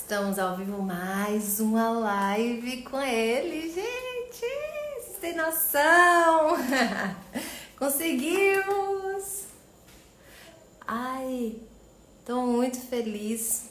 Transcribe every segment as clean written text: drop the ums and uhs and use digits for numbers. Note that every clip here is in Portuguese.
Estamos ao vivo, mais uma live com ele, gente! Vocês têm noção? Conseguimos! Ai, tô muito feliz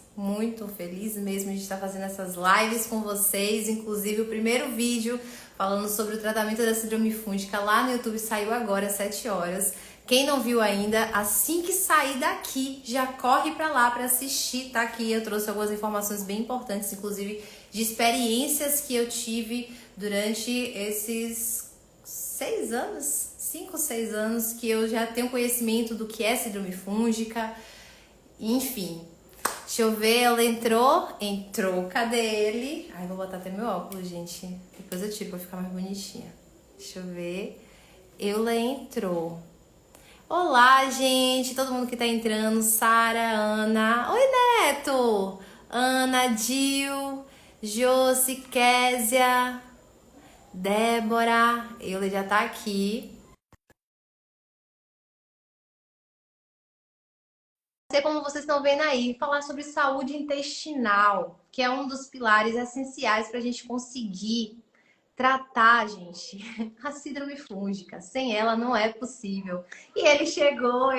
mesmo de estar fazendo essas lives com vocês. Inclusive, o primeiro vídeo falando sobre o tratamento da síndrome fúngica lá no YouTube saiu agora às 7 horas. Quem não viu ainda, assim que sair daqui, já corre pra lá pra assistir, tá aqui. Eu trouxe algumas informações bem importantes, inclusive de experiências que eu tive durante esses 6 anos, 5, 6 anos, que eu já tenho conhecimento do que é síndrome fúngica, enfim. Deixa eu ver, ela entrou, cadê ele? Ai, vou botar até meu óculos, gente. Depois eu tiro pra ficar mais bonitinha. Deixa eu ver. Ela entrou. Olá, gente, todo mundo que tá entrando, Sara, Ana, oi, Neto, Ana, Dil, Josi, Késia, Débora, ele já tá aqui. Como vocês estão vendo aí, falar sobre saúde intestinal, que é um dos pilares essenciais para a gente conseguir tratar, gente, a síndrome fúngica. Sem ela não é possível. E ele chegou,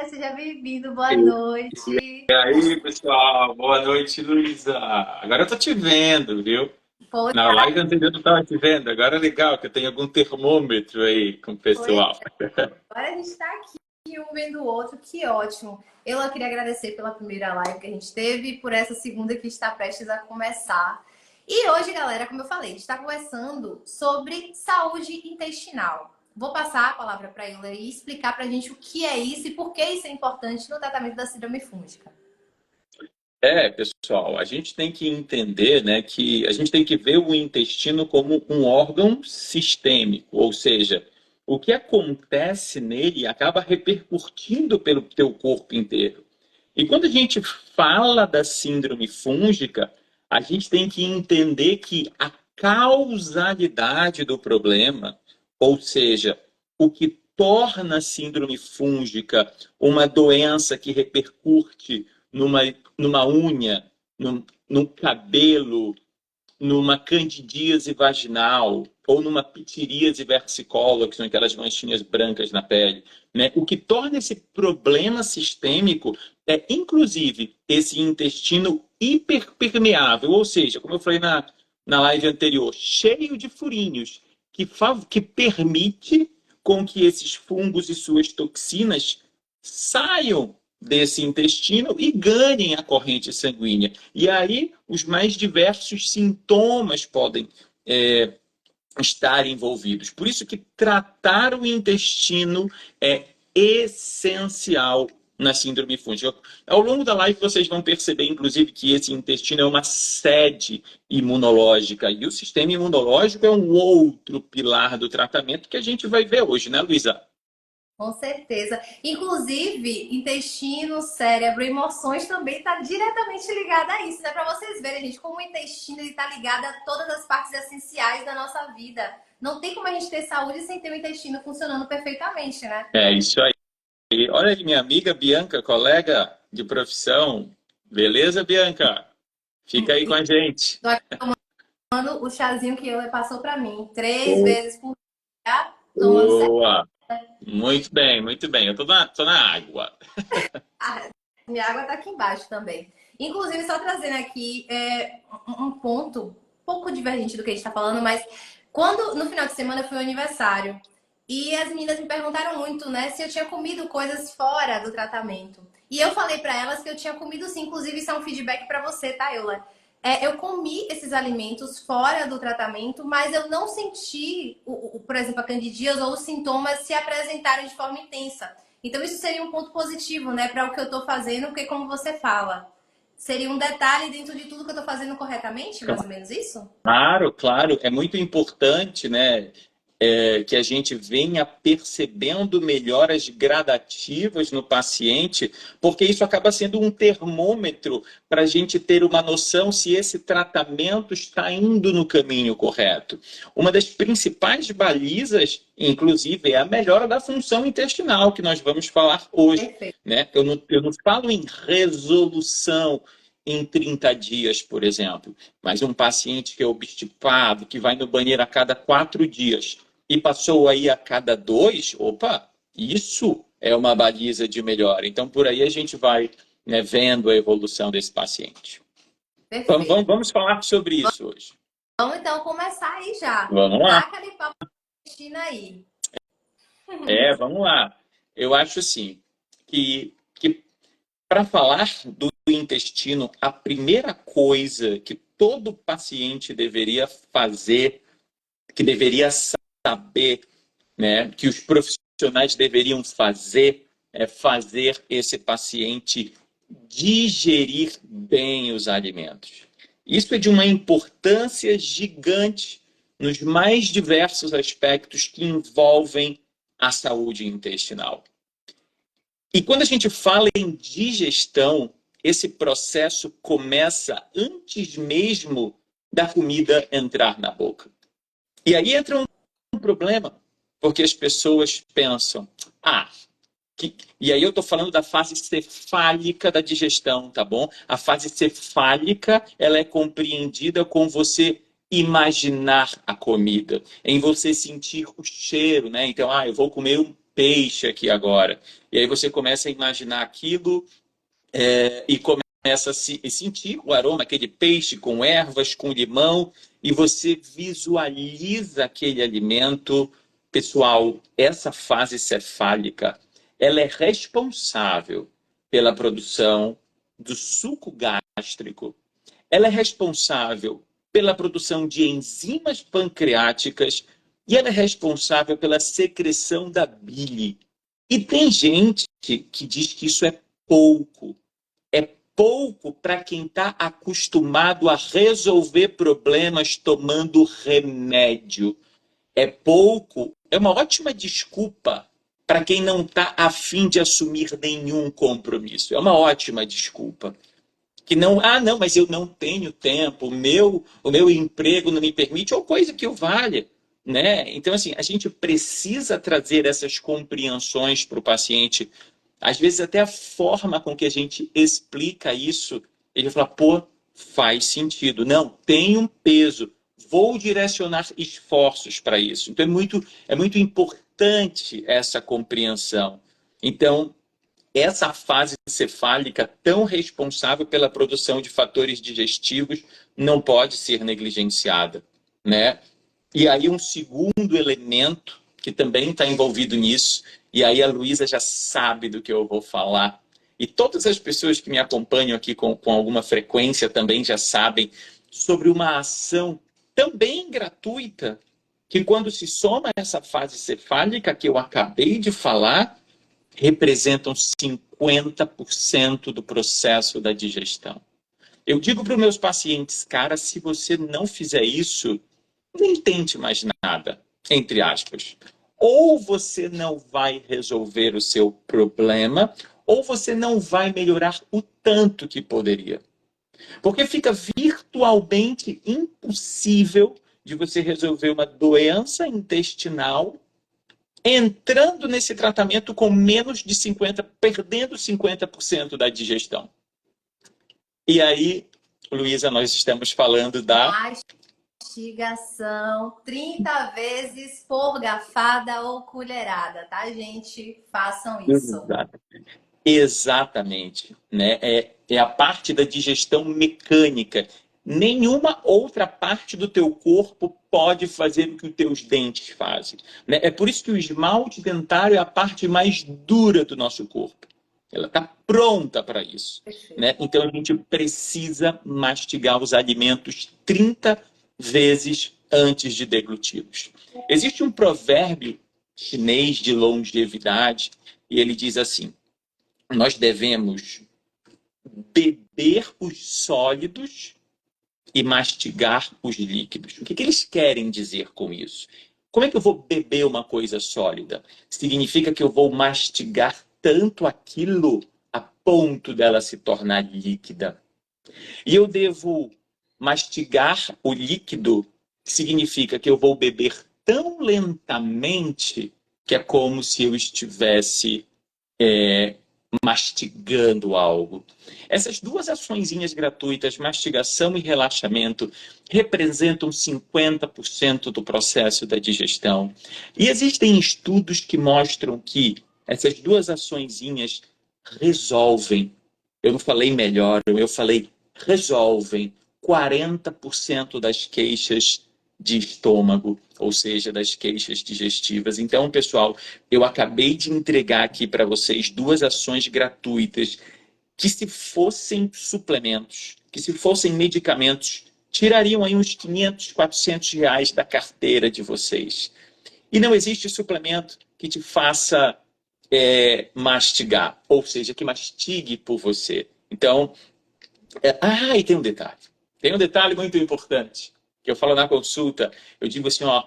seja bem-vindo, boa noite. E aí, pessoal, boa noite, Luísa. Agora eu tô te vendo, viu? Foi, Na live anterior eu tava te vendo, agora é legal que eu tenho algum termômetro aí com o pessoal. Agora a gente tá aqui um vendo o outro, que ótimo. Eu queria agradecer pela primeira live que a gente teve e por essa segunda que está prestes a começar. E hoje, galera, como eu falei, a gente está conversando sobre saúde intestinal. Vou passar a palavra para ela e explicar para a gente o que é isso e por que isso é importante no tratamento da síndrome fúngica. Pessoal, a gente tem que entender, né, que a gente tem que ver o intestino como um órgão sistêmico, ou seja, o que acontece nele acaba repercutindo pelo teu corpo inteiro. E quando a gente fala da síndrome fúngica, a gente tem que entender que a causalidade do problema, ou seja, o que torna a síndrome fúngica uma doença que repercute numa unha, num cabelo, numa candidíase vaginal ou numa pitiríase versicolor, que são aquelas manchinhas brancas na pele, né? O que torna esse problema sistêmico é, inclusive, esse intestino hiperpermeável, ou seja, como eu falei na live anterior, cheio de furinhos, que permite com que esses fungos e suas toxinas saiam desse intestino e ganhem a corrente sanguínea. E aí os mais diversos sintomas podem estar envolvidos. Por isso que tratar o intestino é essencial na síndrome fúngica. Ao longo da live vocês vão perceber, inclusive, que esse intestino é uma sede imunológica e o sistema imunológico é um outro pilar do tratamento que a gente vai ver hoje, né, Luísa? Com certeza. Inclusive, intestino, cérebro, emoções também está diretamente ligado a isso, né? Para vocês verem, gente, como o intestino está ligado a todas as partes essenciais da nossa vida. Não tem como a gente ter saúde sem ter o intestino funcionando perfeitamente, né? É isso aí. Olha aí, minha amiga Bianca, colega de profissão. Beleza, Bianca? Fica aí com a gente. Tô aqui tomando o chazinho que ele passou para mim. 3 vezes por dia, tomando certo. Boa! Muito bem, muito bem. Eu tô na água. Minha água tá aqui embaixo também. Inclusive, só trazendo aqui um ponto um pouco divergente do que a gente tá falando, mas quando no final de semana foi o aniversário e as meninas me perguntaram muito, né, se eu tinha comido coisas fora do tratamento. E eu falei pra elas que eu tinha comido sim, inclusive isso é um feedback pra você, tá, Eula? Eu comi esses alimentos fora do tratamento, mas eu não senti, por exemplo, a candidíase ou os sintomas se apresentarem de forma intensa. Então, isso seria um ponto positivo, né, para o que eu tô fazendo, porque como você fala, seria um detalhe dentro de tudo que eu tô fazendo corretamente, mais ou menos isso? Claro, claro. É muito importante, né, que a gente venha percebendo melhoras gradativas no paciente, porque isso acaba sendo um termômetro para a gente ter uma noção se esse tratamento está indo no caminho correto. Uma das principais balizas, inclusive, é a melhora da função intestinal, que nós vamos falar hoje. Perfeito. Né? Eu não falo em resolução em 30 dias, por exemplo. Mas um paciente que é obstipado, que vai no banheiro a cada 4 dias e passou aí a cada 2, opa, isso é uma baliza de melhora. Então, por aí a gente vai, né, vendo a evolução desse paciente. Perfeito. Vamos falar sobre isso hoje. Vamos então começar aí já. Vamos lá. Taca ali papo Cristina aí. Vamos lá. Eu acho assim que para falar do intestino, a primeira coisa que todo paciente deveria fazer, que deveria saber, né, que os profissionais deveriam fazer, é fazer esse paciente digerir bem os alimentos. Isso é de uma importância gigante nos mais diversos aspectos que envolvem a saúde intestinal. E quando a gente fala em digestão, esse processo começa antes mesmo da comida entrar na boca. E aí entra um problema, porque as pessoas pensam, e aí eu estou falando da fase cefálica da digestão, tá bom? A fase cefálica, ela é compreendida com você imaginar a comida, em você sentir o cheiro, né? Então, eu vou comer um peixe aqui agora. E aí você começa a imaginar aquilo e começa a sentir o aroma, aquele peixe com ervas, com limão, e você visualiza aquele alimento. Pessoal, essa fase cefálica, ela é responsável pela produção do suco gástrico. Ela é responsável pela produção de enzimas pancreáticas e ela é responsável pela secreção da bile. E tem gente que diz que isso é pouco. É pouco para quem está acostumado a resolver problemas tomando remédio. É pouco, é uma ótima desculpa para quem não está a fim de assumir nenhum compromisso. É uma ótima desculpa. Que não, não, mas eu não tenho tempo, o meu emprego não me permite, ou coisa que o valha. Né? Então, assim, a gente precisa trazer essas compreensões para o paciente. Às vezes, até a forma com que a gente explica isso, ele fala, pô, faz sentido. Não, tem um peso. Vou direcionar esforços para isso. Então, é muito importante essa compreensão. Então, essa fase cefálica tão responsável pela produção de fatores digestivos não pode ser negligenciada, né? E aí um segundo elemento que também está envolvido nisso, e aí a Luísa já sabe do que eu vou falar, e todas as pessoas que me acompanham aqui com alguma frequência também já sabem sobre uma ação também gratuita, que quando se soma essa fase cefálica que eu acabei de falar, representam 50% do processo da digestão. Eu digo para os meus pacientes, cara, se você não fizer isso, nem tente mais nada, entre aspas. Ou você não vai resolver o seu problema, ou você não vai melhorar o tanto que poderia. Porque fica virtualmente impossível de você resolver uma doença intestinal entrando nesse tratamento com menos de 50%, perdendo 50% da digestão. E aí, Luísa, nós estamos falando da mastigação 30 vezes por garfada ou colherada, tá, gente? Façam isso. Exatamente. Né? É a parte da digestão mecânica. Nenhuma outra parte do teu corpo pode fazer o que os teus dentes fazem. Né? É por isso que o esmalte dentário é a parte mais dura do nosso corpo. Ela está pronta para isso. Né? Então a gente precisa mastigar os alimentos 30 vezes antes de degluti-los. Existe um provérbio chinês de longevidade e ele diz assim: nós devemos beber os sólidos e mastigar os líquidos. O que eles querem dizer com isso? Como é que eu vou beber uma coisa sólida? Significa que eu vou mastigar tanto aquilo a ponto dela se tornar líquida. E eu devo mastigar o líquido, que significa que eu vou beber tão lentamente que é como se eu estivesse mastigando algo. Essas duas açõezinhas gratuitas, mastigação e relaxamento, representam 50% do processo da digestão. E existem estudos que mostram que essas duas açõezinhas resolvem. Eu não falei melhor, eu falei resolvem 40% das queixas de estômago, ou seja, das queixas digestivas. Então, pessoal, eu acabei de entregar aqui para vocês duas ações gratuitas que, se fossem suplementos, que se fossem medicamentos, tirariam aí uns 500, 400 reais da carteira de vocês. E não existe suplemento que te faça mastigar, ou seja, que mastigue por você. Então, e tem um detalhe. Tem um detalhe muito importante, que eu falo na consulta. Eu digo assim, ó,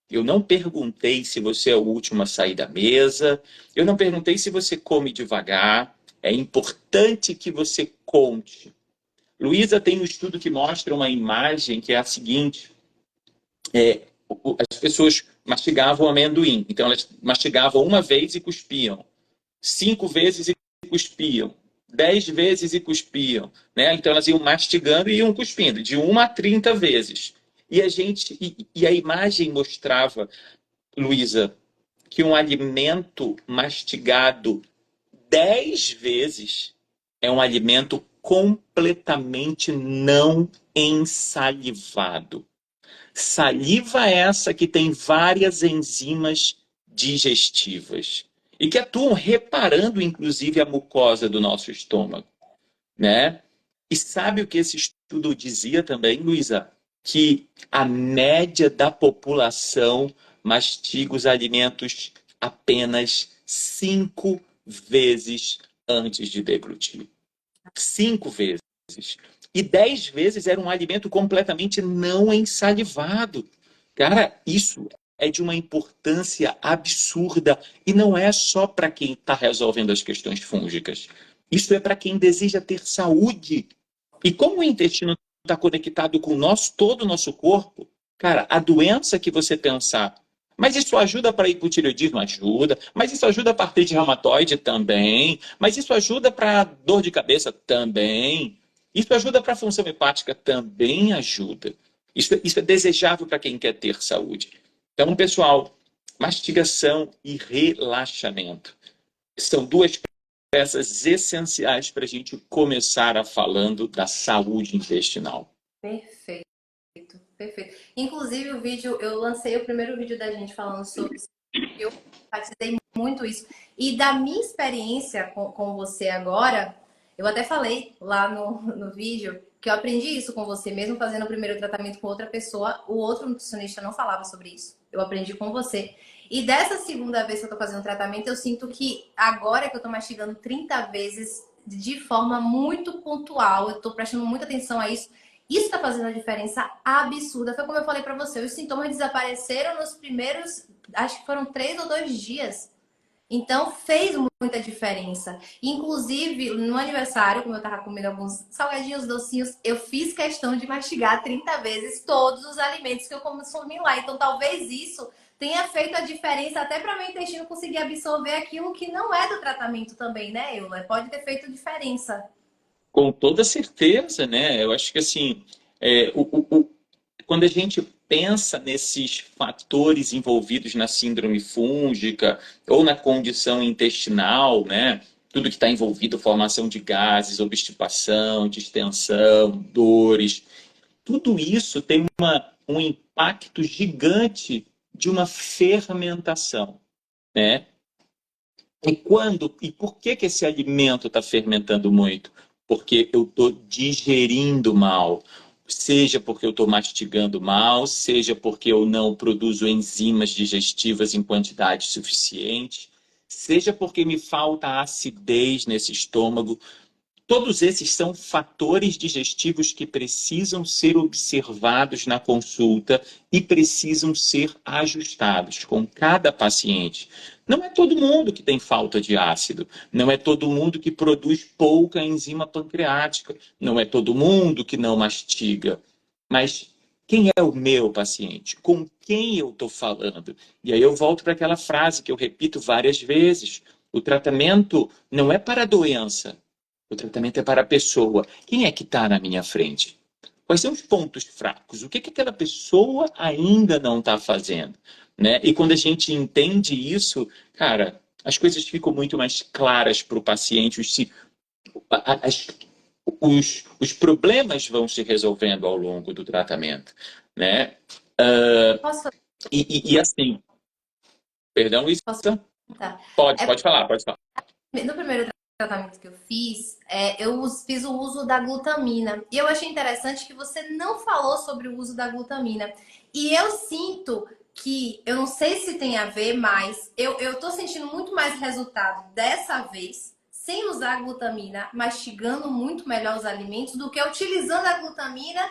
eu não perguntei se você é o último a sair da mesa, eu não perguntei se você come devagar, é importante que você conte. Luísa tem um estudo que mostra uma imagem que é a seguinte, as pessoas mastigavam amendoim, então elas mastigavam uma vez e cuspiam, 5 vezes e cuspiam, 10 vezes e cuspiam, né? Então elas iam mastigando e iam cuspindo, de 1 a 30 vezes. E a imagem mostrava, Luísa, que um alimento mastigado 10 vezes é um alimento completamente não ensalivado. Saliva essa que tem várias enzimas digestivas e que atuam reparando, inclusive, a mucosa do nosso estômago, né? E sabe o que esse estudo dizia também, Luísa? Que a média da população mastiga os alimentos apenas 5 vezes antes de deglutir. 5 vezes. E 10 vezes era um alimento completamente não ensalivado. Cara, isso é de uma importância absurda. E não é só para quem está resolvendo as questões fúngicas. Isso é para quem deseja ter saúde. E como o intestino está conectado com todo o nosso corpo, cara, a doença que você pensar, mas isso ajuda para hipotireoidismo? Ajuda. Mas isso ajuda para artrite reumatoide? Também. Mas isso ajuda para dor de cabeça? Também. Isso ajuda para a função hepática? Também ajuda. Isso é desejável para quem quer ter saúde. Então, pessoal, mastigação e relaxamento são duas peças essenciais para a gente começar a falando da saúde intestinal. Perfeito, perfeito. Inclusive, eu lancei o primeiro vídeo da gente falando sobre isso. Eu enfatizei muito isso. E da minha experiência com você agora, eu até falei lá no vídeo que eu aprendi isso com você, mesmo fazendo o primeiro tratamento com outra pessoa, o outro nutricionista não falava sobre isso. Eu aprendi com você. E dessa segunda vez que eu tô fazendo o tratamento, eu sinto que agora que eu tô mastigando 30 vezes de forma muito pontual, eu tô prestando muita atenção a isso. Isso tá fazendo uma diferença absurda. Foi como eu falei pra você, os sintomas desapareceram nos primeiros, acho que foram 3 ou 2 dias. Então fez muita diferença. Inclusive, no aniversário, como eu tava comendo alguns salgadinhos, docinhos, eu fiz questão de mastigar 30 vezes todos os alimentos que eu consumi lá. Então talvez isso tenha feito a diferença até para meu intestino conseguir absorver aquilo que não é do tratamento também, né, Eula? Pode ter feito diferença. Com toda certeza, né? Eu acho que assim, é, o, o, quando a gente pensa nesses fatores envolvidos na síndrome fúngica ou na condição intestinal, né? Tudo que está envolvido, formação de gases, obstipação, distensão, dores, tudo isso tem um impacto gigante de uma fermentação, né? E por que esse alimento está fermentando muito? Porque eu estou digerindo mal. Seja porque eu estou mastigando mal, seja porque eu não produzo enzimas digestivas em quantidade suficiente, seja porque me falta acidez nesse estômago. Todos esses são fatores digestivos que precisam ser observados na consulta e precisam ser ajustados com cada paciente. Não é todo mundo que tem falta de ácido, não é todo mundo que produz pouca enzima pancreática, não é todo mundo que não mastiga. Mas quem é o meu paciente? Com quem eu estou falando? E aí eu volto para aquela frase que eu repito várias vezes. O tratamento não é para a doença, o tratamento é para a pessoa. Quem é que está na minha frente? Quais são os pontos fracos? O que aquela pessoa ainda não está fazendo? Né? E quando a gente entende isso, cara, as coisas ficam muito mais claras para o paciente, as- os problemas vão se resolvendo ao longo do tratamento. Né? Posso, E assim, perdão, Luísa? posso perguntar? Pode falar, pode falar. No primeiro tratamento que eu fiz, fiz o uso da glutamina. E eu achei interessante que você não falou sobre o uso da glutamina. E eu sinto que, eu não sei se tem a ver, mas eu tô sentindo muito mais resultado dessa vez, sem usar a glutamina, mastigando muito melhor os alimentos, do que utilizando a glutamina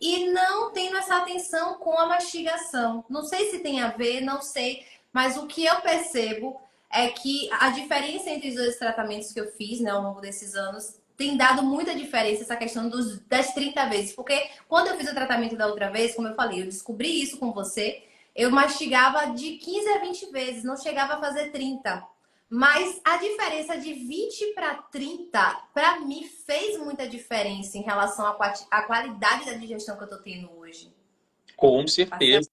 e não tendo essa atenção com a mastigação. Não sei se tem a ver, não sei, mas o que eu percebo é que a diferença entre os dois tratamentos que eu fiz, né, ao longo desses anos tem dado muita diferença essa questão das 30 vezes. Porque quando eu fiz o tratamento da outra vez, como eu falei, eu descobri isso com você, eu mastigava de 15 a 20 vezes, não chegava a fazer 30. Mas a diferença de 20 para 30, para mim, fez muita diferença em relação à qualidade da digestão que eu tô tendo hoje. Com certeza.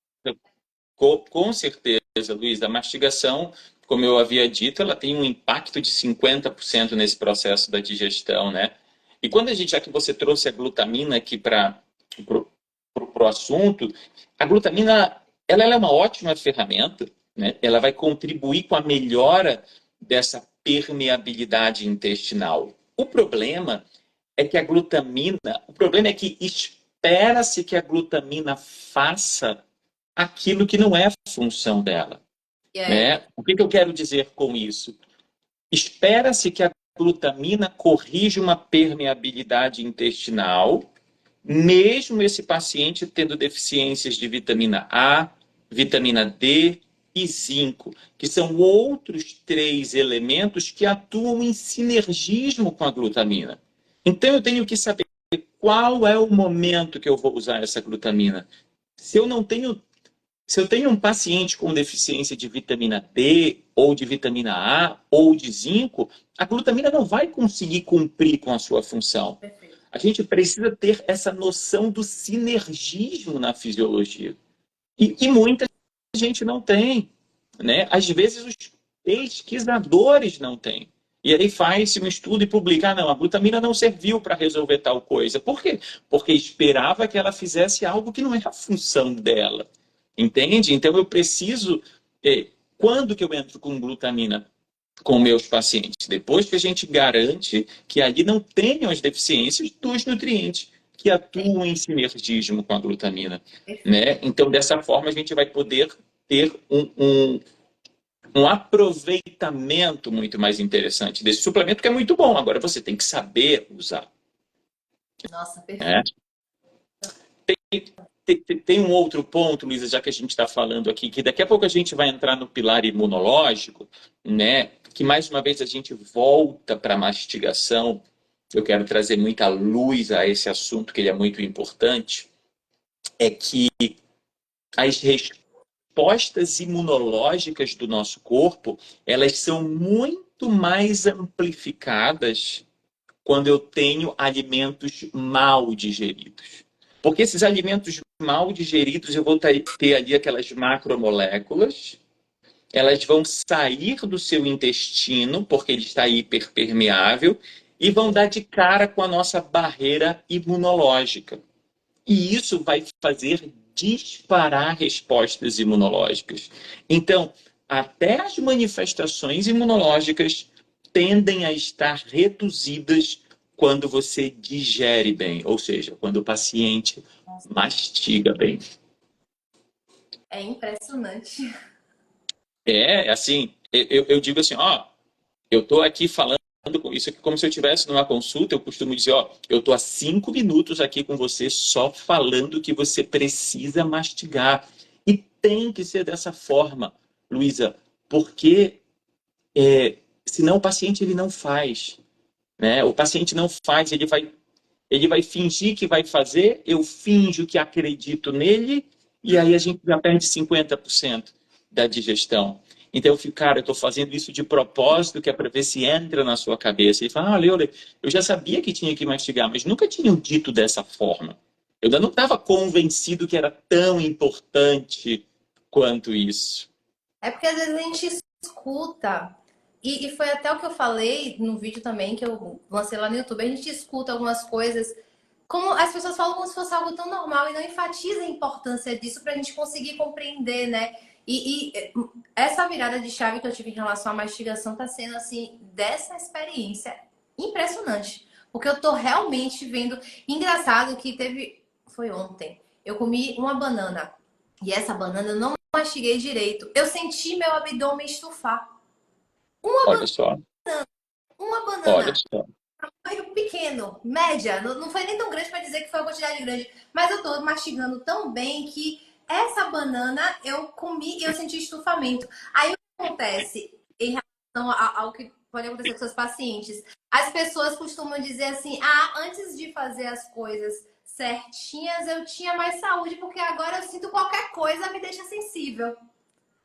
Com certeza, Luiz. A mastigação, como eu havia dito, ela tem um impacto de 50% nesse processo da digestão, né? E quando a gente, já que você trouxe a glutamina aqui para o assunto, a glutamina, ela é uma ótima ferramenta, né? Ela vai contribuir com a melhora dessa permeabilidade intestinal. O problema é que espera-se que a glutamina faça aquilo que não é função dela. E aí? Né? O que eu quero dizer com isso? Espera-se que a glutamina corrija uma permeabilidade intestinal, mesmo esse paciente tendo deficiências de vitamina A, vitamina D e zinco, que são outros 3 elementos que atuam em sinergismo com a glutamina. Então eu tenho que saber qual é o momento que eu vou usar essa glutamina. Se eu não tenho Se eu tenho um paciente com deficiência de vitamina D, ou de vitamina A, ou de zinco, a glutamina não vai conseguir cumprir com a sua função. Perfeito. A gente precisa ter essa noção do sinergismo na fisiologia. E muita gente não tem. Né? Às vezes os pesquisadores não têm. E aí faz-se um estudo e publica, não, a glutamina não serviu para resolver tal coisa. Por quê? Porque esperava que ela fizesse algo que não é a função dela. Entende? Então eu preciso. Quando que eu entro com glutamina com meus pacientes? Depois que a gente garante que ali não tenham as deficiências dos nutrientes que atuam em sinergismo com a glutamina. Né? Então, dessa forma, a gente vai poder ter um aproveitamento muito mais interessante desse suplemento, que é muito bom. Agora, você tem que saber usar. Nossa, Né? perfeito. Tem um outro ponto, Luísa, já que a gente está falando aqui, que daqui a pouco a gente vai entrar no pilar imunológico, né? Que mais uma vez a gente volta para a mastigação. Eu quero trazer muita luz a esse assunto, que ele é muito importante. É que as respostas imunológicas do nosso corpo, elas são muito mais amplificadas quando eu tenho alimentos mal digeridos. Porque esses alimentos mal digeridos, eu vou ter ali aquelas macromoléculas, elas vão sair do seu intestino, porque ele está hiperpermeável, e vão dar de cara com a nossa barreira imunológica. E isso vai fazer disparar respostas imunológicas. Então, até as manifestações imunológicas tendem a estar reduzidas quando você digere bem, ou seja, quando o paciente mastiga bem. É impressionante. Assim, eu digo assim, ó, eu estou aqui falando com isso aqui como se eu estivesse numa consulta, eu costumo dizer, ó, eu estou há 5 minutos aqui com você só falando que você precisa mastigar. E tem que ser dessa forma, Luísa, porque senão o paciente ele não faz. Né? O paciente não faz, ele vai fingir que vai fazer, eu finjo que acredito nele, e aí a gente já perde 50% da digestão. Então eu fico, cara, eu estou fazendo isso de propósito, que é para ver se entra na sua cabeça. E fala, Leole, eu já sabia que tinha que mastigar, mas nunca tinham dito dessa forma. Eu ainda não estava convencido que era tão importante quanto isso. É porque às vezes a gente escuta, e foi até o que eu falei no vídeo também, que eu lancei lá no YouTube, a gente escuta algumas coisas, como as pessoas falam como se fosse algo tão normal e não enfatiza a importância disso para a gente conseguir compreender, né? E essa virada de chave que eu tive em relação à mastigação está sendo, assim, dessa experiência impressionante. Porque eu tô realmente vendo. Engraçado que teve. Foi ontem. Eu comi uma banana. E essa banana eu não mastiguei direito. Eu senti meu abdômen estufar. Olha só, Uma olha banana, só. tamanho pequeno, média, não foi nem tão grande para dizer que foi uma quantidade grande, mas eu tô mastigando tão bem que essa banana eu comi e eu senti estufamento. Aí o que acontece em relação ao que pode acontecer com seus pacientes? As pessoas costumam dizer assim: ah, antes de fazer as coisas certinhas, eu tinha mais saúde, porque agora eu sinto qualquer coisa me deixa sensível.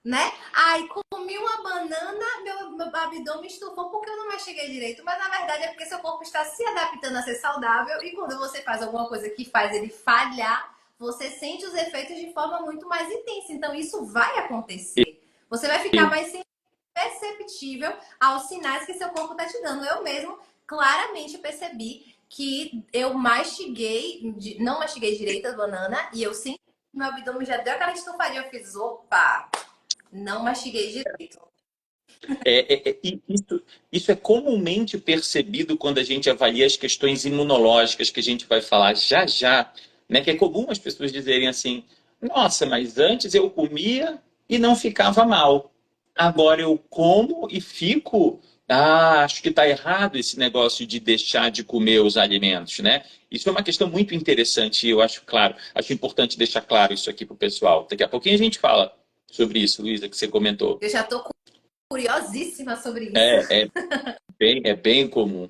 Né? Aí comi uma banana, meu abdômen estufou porque eu não mastiguei direito. Mas na verdade é porque seu corpo está se adaptando a ser saudável e quando você faz alguma coisa que faz ele falhar, você sente os efeitos de forma muito mais intensa. Então isso vai acontecer. Você vai ficar mais perceptível aos sinais que seu corpo está te dando. Eu mesmo claramente percebi que eu mastiguei, não mastiguei direito a banana e eu senti que meu abdômen já deu aquela estufadinha. Eu fiz, opa! Não mastiguei direito. Isso é comumente percebido quando a gente avalia as questões imunológicas que a gente vai falar já já, né? Que é comum as pessoas dizerem assim: nossa, mas antes eu comia e não ficava mal. Agora eu como e fico. Ah, acho que está errado esse negócio de deixar de comer os alimentos, né? Isso é uma questão muito interessante e eu acho claro, acho importante deixar claro isso aqui para o pessoal. Daqui a pouquinho a gente fala sobre isso, Luísa, que você comentou. Eu já tô curiosíssima sobre isso. É bem comum.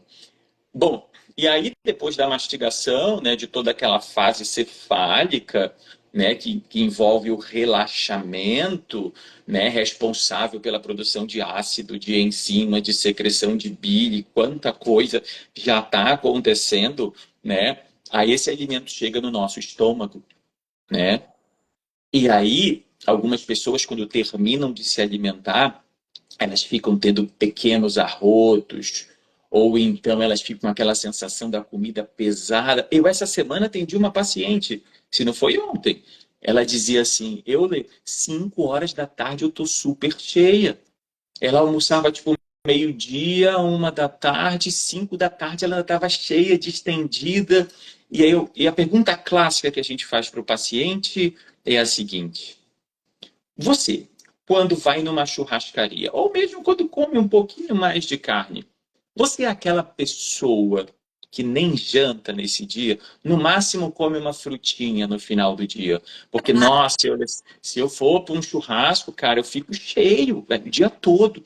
Bom, e aí depois da mastigação, né, de toda aquela fase cefálica, né, que envolve o relaxamento, né, responsável pela produção de ácido, de enzima, de secreção de bile, quanta coisa já está acontecendo, né? Aí esse alimento chega no nosso estômago, né? E aí algumas pessoas quando terminam de se alimentar elas ficam tendo pequenos arrotos, ou então elas ficam com aquela sensação da comida pesada. Eu, essa semana, atendi uma paciente, se não foi ontem. Ela dizia assim: 5 horas da tarde eu tô super cheia. Ela almoçava tipo meio-dia, 1 da tarde, 5 da tarde ela estava cheia, distendida. E a pergunta clássica que a gente faz para o paciente é a seguinte: você, quando vai numa churrascaria, ou mesmo quando come um pouquinho mais de carne, você é aquela pessoa que nem janta nesse dia, no máximo come uma frutinha no final do dia. Porque, nossa, se eu for para um churrasco, cara, eu fico cheio o dia todo.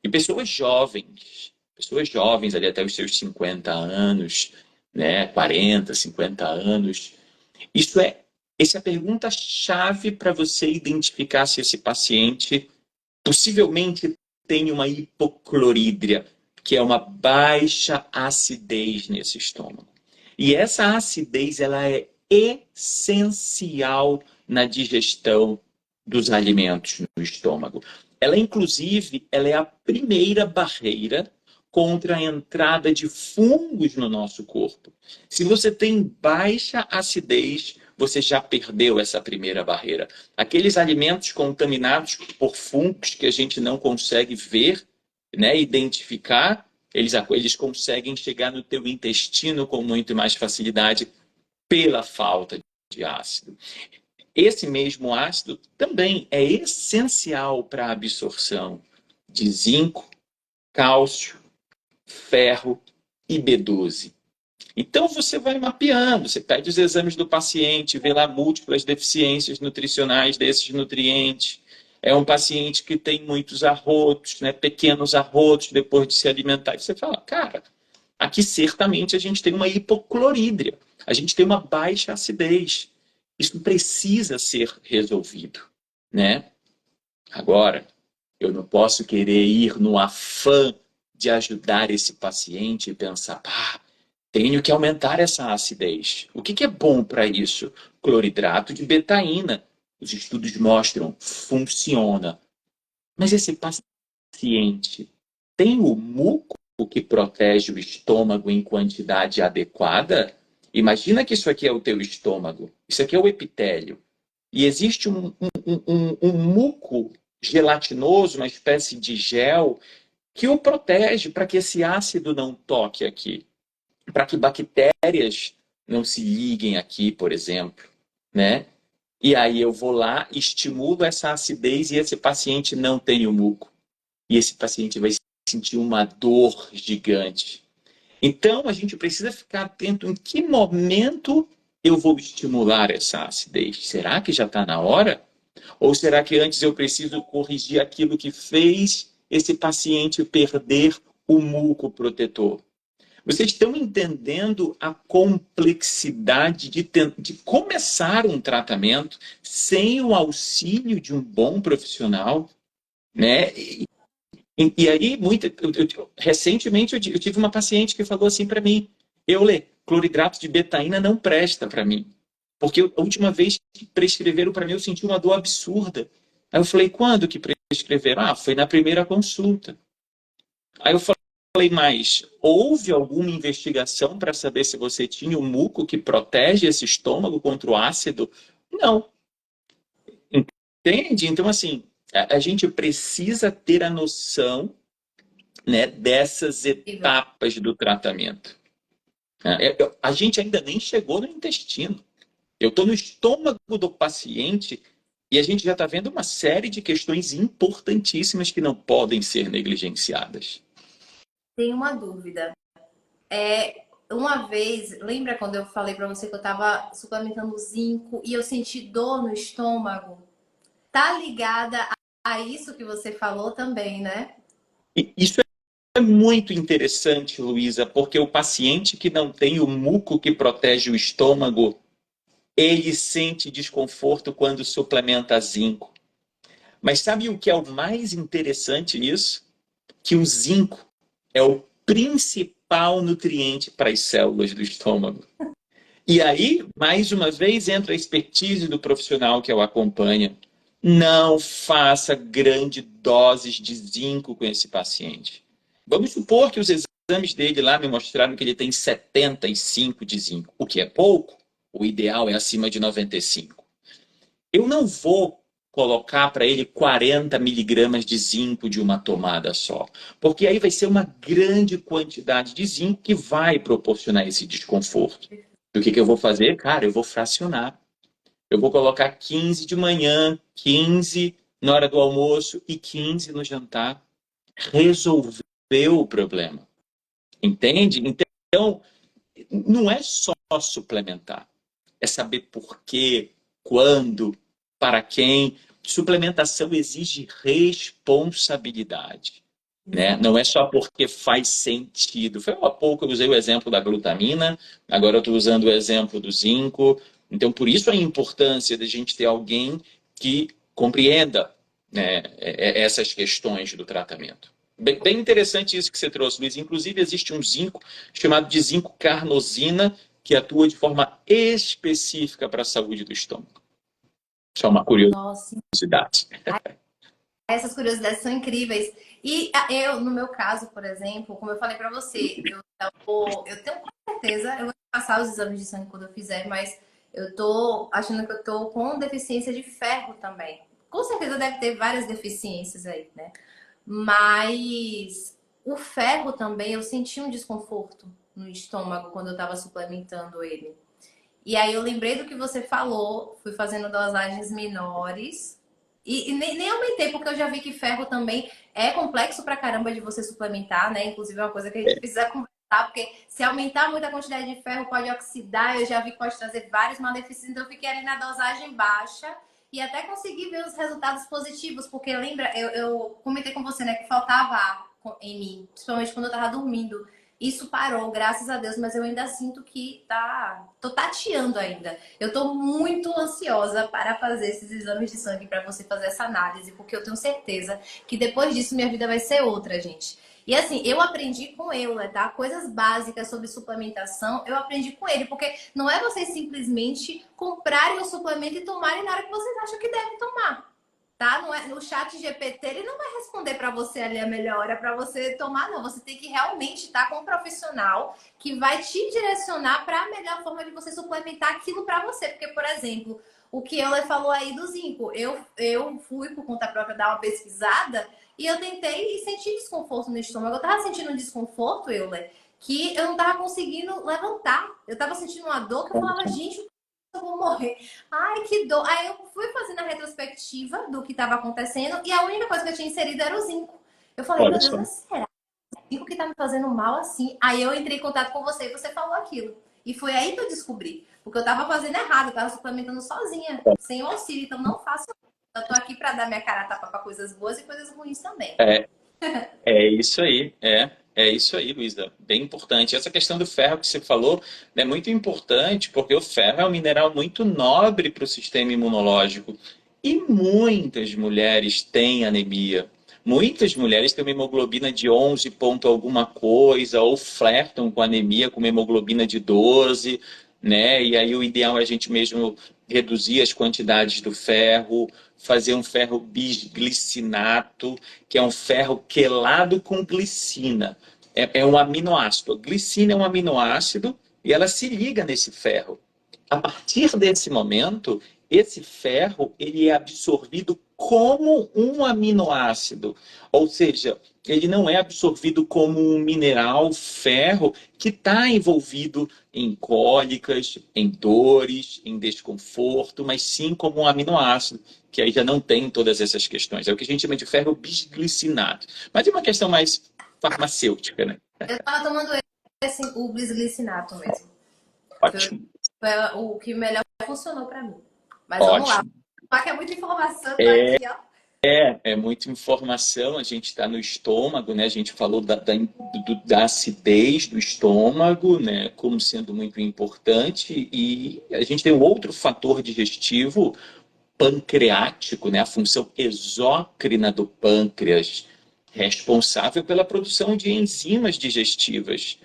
E pessoas jovens ali até os seus 50 anos, né, 40, 50 anos, isso é, essa é a pergunta-chave para você identificar se esse paciente possivelmente tem uma hipoclorídria, que é uma baixa acidez nesse estômago. E essa acidez ela é essencial na digestão dos alimentos no estômago. Ela, inclusive, ela é a primeira barreira contra a entrada de fungos no nosso corpo. Se você tem baixa acidez, você já perdeu essa primeira barreira. Aqueles alimentos contaminados por fungos que a gente não consegue ver, né, identificar, eles conseguem chegar no teu intestino com muito mais facilidade pela falta de ácido. Esse mesmo ácido também é essencial para a absorção de zinco, cálcio, ferro e B12. Então você vai mapeando, você pede os exames do paciente, vê lá múltiplas deficiências nutricionais desses nutrientes. É um paciente que tem muitos arrotos, né, pequenos arrotos depois de se alimentar. E você fala, cara, aqui certamente a gente tem uma hipoclorídria, a gente tem uma baixa acidez. Isso precisa ser resolvido, né? Agora, Eu não posso querer ir no afã de ajudar esse paciente e pensar, tenho que aumentar essa acidez. O que é bom para isso? Cloridrato de betaína. Os estudos mostram, funciona. Mas esse paciente tem o muco que protege o estômago em quantidade adequada? Imagina que isso aqui é o teu estômago, isso aqui é o epitélio. E existe um muco gelatinoso, uma espécie de gel, que o protege para que esse ácido não toque aqui, para que bactérias não se liguem aqui, por exemplo, né? E aí eu vou lá, estimulo essa acidez e esse paciente não tem o muco. E esse paciente vai sentir uma dor gigante. Então, a gente precisa ficar atento em que momento eu vou estimular essa acidez. Será que já está na hora? Ou será que antes eu preciso corrigir aquilo que fez esse paciente perder o muco protetor? Vocês estão entendendo a complexidade de começar um tratamento sem o auxílio de um bom profissional, né? E aí, recentemente, eu tive uma paciente que falou assim para mim: cloridrato de betaína não presta para mim. Porque a última vez que prescreveram para mim, eu senti uma dor absurda. Aí eu falei: quando que prescreveram? Foi na primeira consulta. Aí eu falei: mas houve alguma investigação para saber se você tinha o muco que protege esse estômago contra o ácido? Não. Entende? Então, assim, a gente precisa ter a noção, né, dessas etapas do tratamento. A gente ainda nem chegou no intestino. Eu estou no estômago do paciente e a gente já está vendo uma série de questões importantíssimas que não podem ser negligenciadas. Tem uma dúvida. Uma vez, lembra quando eu falei para você que eu estava suplementando zinco e eu senti dor no estômago? Tá ligada a isso que você falou também, né? E isso é muito interessante, Luísa, porque o paciente que não tem o muco que protege o estômago, ele sente desconforto quando suplementa zinco. Mas sabe o que é o mais interessante nisso? Que o zinco é o principal nutriente para as células do estômago. E aí, mais uma vez, entra a expertise do profissional que o acompanha. Não faça grandes doses de zinco com esse paciente. Vamos supor que os exames dele lá me mostraram que ele tem 75 de zinco, o que é pouco. O ideal é acima de 95. Eu não vou colocar para ele 40 miligramas de zinco de uma tomada só, porque aí vai ser uma grande quantidade de zinco que vai proporcionar esse desconforto. E o que eu vou fazer? Cara, eu vou fracionar. Eu vou colocar 15 de manhã, 15 na hora do almoço e 15 no jantar. Resolveu o problema. Entende? Então, não é só suplementar. É saber por quê, quando, para quem. Suplementação exige responsabilidade. Né? Não é só porque faz sentido. Foi há pouco eu usei o exemplo da glutamina, agora eu estou usando o exemplo do zinco. Então, por isso a importância de a gente ter alguém que compreenda, né, essas questões do tratamento. Bem interessante isso que você trouxe, Luiz. Inclusive, existe um zinco chamado de zinco carnosina, que atua de forma específica para a saúde do estômago. Isso é uma Nossa, curiosidade. essas curiosidades são incríveis. E eu, no meu caso, por exemplo, como eu falei pra você, eu tenho com certeza, eu vou passar os exames de sangue quando eu fizer, mas eu tô achando que eu tô com deficiência de ferro também. Com certeza deve ter várias deficiências aí, né? Mas o ferro também, eu senti um desconforto no estômago quando eu tava suplementando ele. E aí eu lembrei do que você falou, fui fazendo dosagens menores e nem aumentei, porque eu já vi que ferro também é complexo pra caramba de você suplementar, né? Inclusive é uma coisa que a gente precisa conversar, porque se aumentar muito a quantidade de ferro pode oxidar, eu já vi que pode trazer vários malefícios, então eu fiquei ali na dosagem baixa e até consegui ver os resultados positivos, porque lembra, eu comentei com você, né, que faltava ar em mim, principalmente quando eu tava dormindo. Isso parou, graças a Deus, mas eu ainda sinto que tô tateando ainda. Eu tô muito ansiosa para fazer esses exames de sangue para você fazer essa análise, porque eu tenho certeza que depois disso minha vida vai ser outra, gente. E assim, eu aprendi com Euler, tá? Coisas básicas sobre suplementação, eu aprendi com ele, porque não é vocês simplesmente comprarem o suplemento e tomarem na hora que vocês acham que devem tomar. Tá? Não é, no chat GPT ele não vai responder para você ali a melhor hora para você tomar, não. Você tem que realmente estar com um profissional que vai te direcionar para a melhor forma de você suplementar aquilo para você. Porque, por exemplo, o que ela falou aí do zinco, eu fui por conta própria dar uma pesquisada e eu tentei e senti desconforto no estômago. Eu tava sentindo um desconforto, Euler, que eu não tava conseguindo levantar. Eu tava sentindo uma dor que eu falava, gente, eu vou morrer. Ai, que dor. Aí eu fui fazendo a retrospectiva do que estava acontecendo e a única coisa que eu tinha inserido era o zinco. Eu falei, Olha meu Deus, só. mas será o zinco que tá me fazendo mal assim? Aí eu entrei em contato com você e você falou aquilo. E foi aí que eu descobri. Porque eu tava fazendo errado, eu tava suplementando sozinha, sem o auxílio. Então não faço. Eu tô aqui para dar minha cara a tapa pra coisas boas e coisas ruins também. É, é isso aí, é isso aí, Luísa. Bem importante. Essa questão do ferro que você falou é muito importante, porque o ferro é um mineral muito nobre para o sistema imunológico. E muitas mulheres têm anemia. Muitas mulheres têm uma hemoglobina de 11 ponto alguma coisa, ou flertam com anemia com uma hemoglobina de 12, né? E aí o ideal é a gente mesmo reduzir as quantidades do ferro, fazer um ferro bisglicinato, que é um ferro quelado com glicina. É um aminoácido. A glicina é um aminoácido e ela se liga nesse ferro. A partir desse momento, esse ferro ele é absorvido como um aminoácido, ou seja, ele não é absorvido como um mineral ferro que está envolvido em cólicas, em dores, em desconforto, mas sim como um aminoácido, que aí já não tem todas essas questões. É o que a gente chama de ferro bisglicinato. Mas é uma questão mais farmacêutica, né? Eu tava tomando o bisglicinato mesmo. Foi, Ótimo, foi o que melhor funcionou para mim. Mas vamos lá. ótimo. Só que é muita informação, tô É, aqui, ó. é muita informação, a gente está no estômago, né? A gente falou da acidez do estômago, né? Como sendo muito importante, e a gente tem um outro fator digestivo pancreático, né? A função exócrina do pâncreas, responsável pela produção de enzimas digestivas.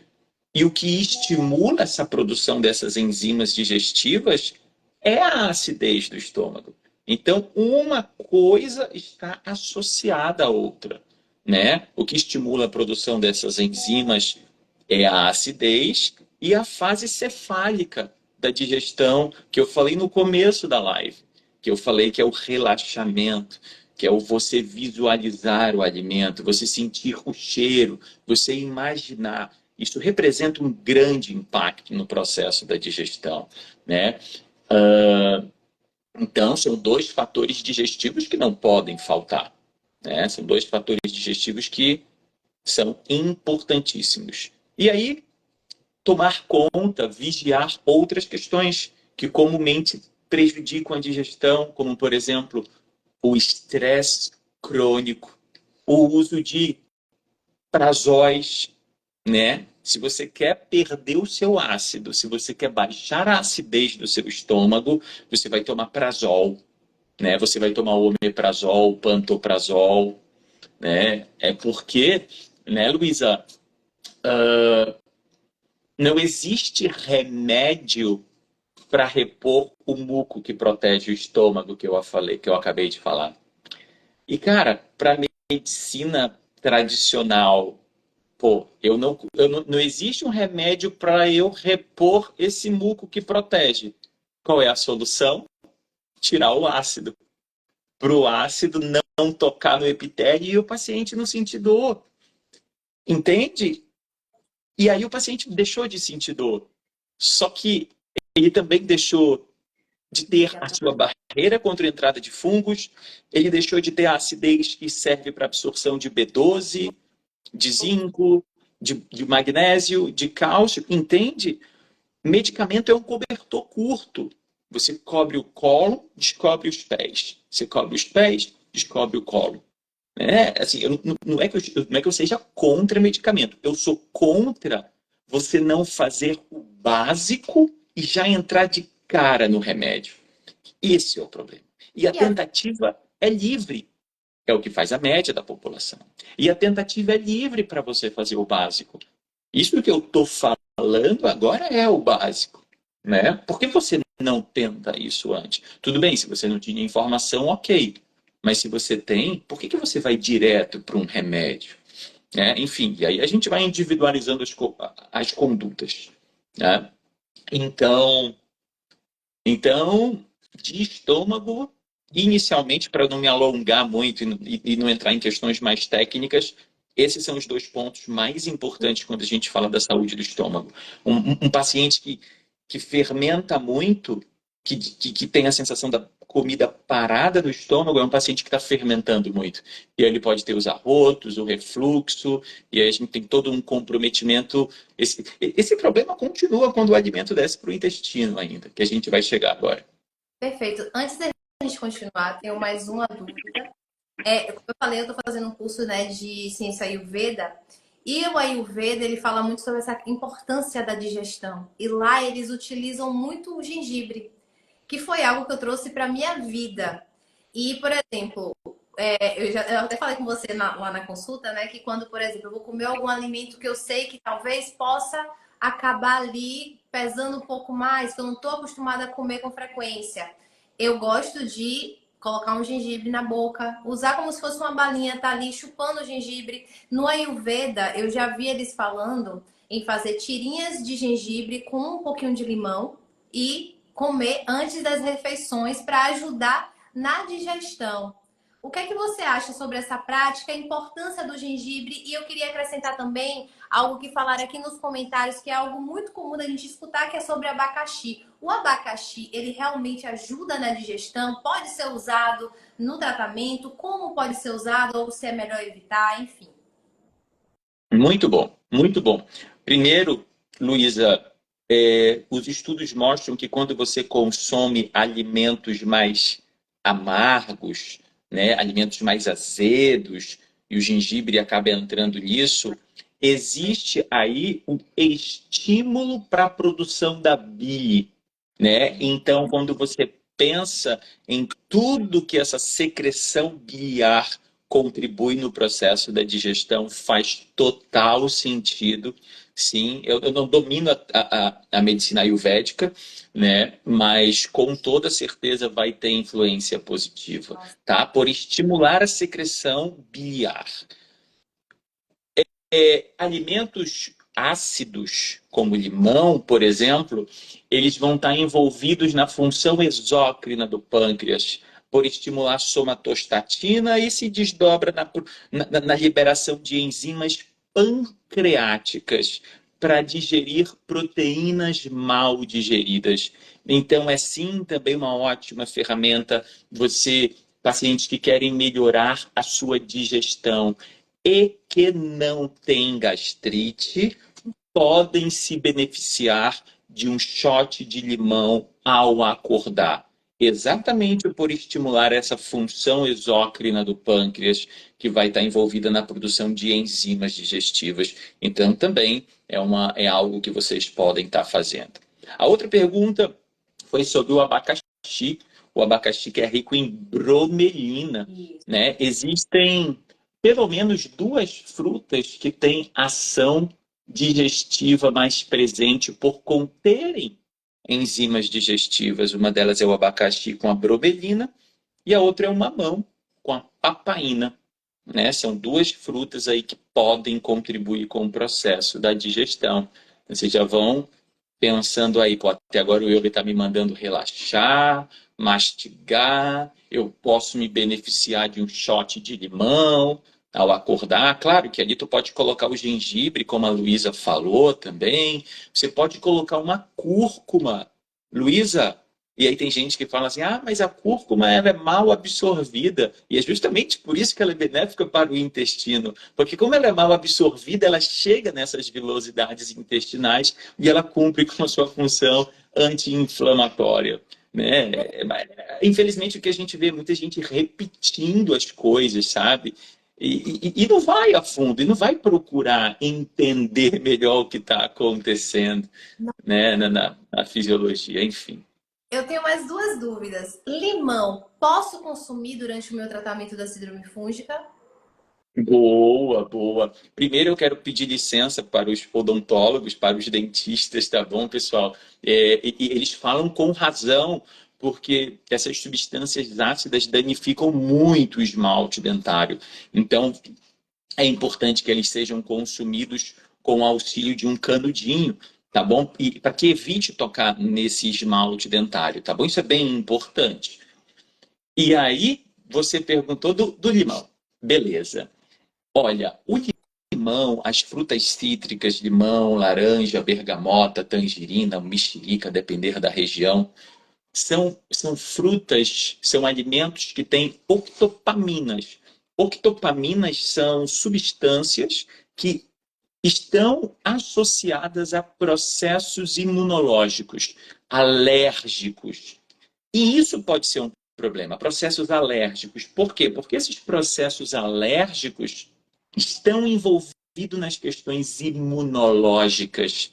E o que estimula essa produção dessas enzimas digestivas é a acidez do estômago. Então, uma coisa está associada à outra, né? O que estimula a produção dessas enzimas é a acidez e a fase cefálica da digestão, que eu falei no começo da live, que eu falei que é o relaxamento, que é o você visualizar o alimento, você sentir o cheiro, você imaginar. Isso representa um grande impacto no processo da digestão, né? Então, são dois fatores digestivos que não podem faltar, né? São dois fatores digestivos que são importantíssimos. E aí, tomar conta, vigiar outras questões que comumente prejudicam a digestão, como, por exemplo, o estresse crônico, o uso de prazóis, né? Se você quer perder o seu ácido, se você quer baixar a acidez do seu estômago, você vai tomar prazol, né? Você vai tomar omeprazol, pantoprazol, né? É porque, né, Luísa, não existe remédio para repor o muco que protege o estômago que eu falei, que eu acabei de falar. E cara, para medicina tradicional, pô, não existe um remédio para eu repor esse muco que protege. Qual é a solução? Tirar o ácido. Para o ácido não tocar no epitélio e o paciente não sentir dor. Entende? E aí o paciente deixou de sentir dor. Só que ele também deixou de ter a sua barreira contra a entrada de fungos, ele deixou de ter a acidez que serve para absorção de B12, de zinco, de magnésio, de cálcio, entende? Medicamento é um cobertor curto. Você cobre o colo, descobre os pés. Você cobre os pés, descobre o colo. né? Assim, não é que eu seja contra medicamento. Eu sou contra você não fazer o básico e já entrar de cara no remédio. Esse é o problema. E a E a tentativa é livre. É o que faz a média da população. E a tentativa é livre para você fazer o básico. Isso que eu estou falando agora é o básico, né? Por que você não tenta isso antes? Tudo bem, se você não tinha informação, ok. Mas se você tem, por que você vai direto para um remédio? Né? Enfim, e aí a gente vai individualizando as condutas. Né? Então, então, de estômago, inicialmente, para não me alongar muito e não entrar em questões mais técnicas, esses são os dois pontos mais importantes quando a gente fala da saúde do estômago. Um paciente que fermenta muito, que tem a sensação da comida parada no estômago, é um paciente que está fermentando muito. E aí ele pode ter os arrotos, o refluxo, e aí a gente tem todo um comprometimento. Esse problema continua quando o alimento desce para o intestino ainda, que a gente vai chegar agora. Perfeito. Antes da gente continuar, tenho mais uma dúvida. Como eu falei, eu estou fazendo um curso, né, de ciência Ayurveda. E o Ayurveda, ele fala muito sobre essa importância da digestão. E lá eles utilizam muito o gengibre, que foi algo que eu trouxe para minha vida. E, por exemplo, eu até falei com você lá na consulta, né, que quando, por exemplo, eu vou comer algum alimento que eu sei que talvez possa acabar ali pesando um pouco mais, que eu não estou acostumada a comer com frequência, eu gosto de colocar um gengibre na boca, usar como se fosse uma balinha, tá ali chupando o gengibre. No Ayurveda, eu já vi eles falando em fazer tirinhas de gengibre com um pouquinho de limão e comer antes das refeições para ajudar na digestão. O que é que você acha sobre essa prática, a importância do gengibre? E eu queria acrescentar também algo que falaram aqui nos comentários, que é algo muito comum da gente escutar, que é sobre abacaxi. O abacaxi, ele realmente ajuda na digestão? Pode ser usado no tratamento? Como pode ser usado? Ou se é melhor evitar? Enfim. Muito bom, muito bom. Primeiro, Luísa, os estudos mostram que quando você consome alimentos mais amargos, né, alimentos mais azedos, e o gengibre acaba entrando nisso, existe aí um estímulo para a produção da bile, né? Então, quando você pensa em tudo que essa secreção biliar contribui no processo da digestão, faz total sentido. Sim, eu não domino a medicina ayurvédica, né? Mas com toda certeza vai ter influência positiva, tá? Por estimular a secreção biliar. Alimentos ácidos, como limão, por exemplo, eles vão estar envolvidos na função exócrina do pâncreas, por estimular a somatostatina e se desdobra na liberação de enzimas pancreáticas para digerir proteínas mal digeridas. Então, é sim também uma ótima ferramenta você, pacientes que querem melhorar a sua digestão e que não têm gastrite podem se beneficiar de um shot de limão ao acordar. Exatamente por estimular essa função exócrina do pâncreas, que vai estar envolvida na produção de enzimas digestivas. Então, também é algo que vocês podem estar fazendo. A outra pergunta foi sobre o abacaxi. O abacaxi que é rico em bromelina, né? Existem pelo menos duas frutas que têm ação digestiva mais presente por conterem enzimas digestivas. Uma delas é o abacaxi com a bromelina e a outra é o mamão com a papaina. Né? São duas frutas aí que podem contribuir com o processo da digestão. Vocês já vão pensando aí, pô, até agora o yoga está me mandando relaxar, mastigar, eu posso me beneficiar de um shot de limão ao acordar. Claro que ali tu pode colocar o gengibre, como a Luísa falou também. Você pode colocar uma cúrcuma. Luísa, e aí tem gente que fala assim, mas a cúrcuma ela é mal absorvida. E é justamente por isso que ela é benéfica para o intestino. Porque como ela é mal absorvida, ela chega nessas vilosidades intestinais e ela cumpre com a sua função anti-inflamatória. Né? Infelizmente, o que a gente vê é muita gente repetindo as coisas, sabe? E não vai a fundo, e não vai procurar entender melhor o que está acontecendo, né, na fisiologia, enfim. Eu tenho mais duas dúvidas. Limão, posso consumir durante o meu tratamento da síndrome fúngica? Boa, boa. Primeiro eu quero pedir licença para os odontólogos, para os dentistas, tá bom, pessoal? E eles falam com razão, porque essas substâncias ácidas danificam muito o esmalte dentário. Então, é importante que eles sejam consumidos com o auxílio de um canudinho, tá bom? E para que evite tocar nesse esmalte dentário, tá bom? Isso é bem importante. E aí, você perguntou do limão. Beleza. Olha, o limão, as frutas cítricas, limão, laranja, bergamota, tangerina, mexerica, a depender da região, são frutas, são alimentos que têm octopaminas. Octopaminas são substâncias que estão associadas a processos imunológicos, alérgicos. E isso pode ser um problema, processos alérgicos. Por quê? Porque esses processos alérgicos estão envolvidos nas questões imunológicas.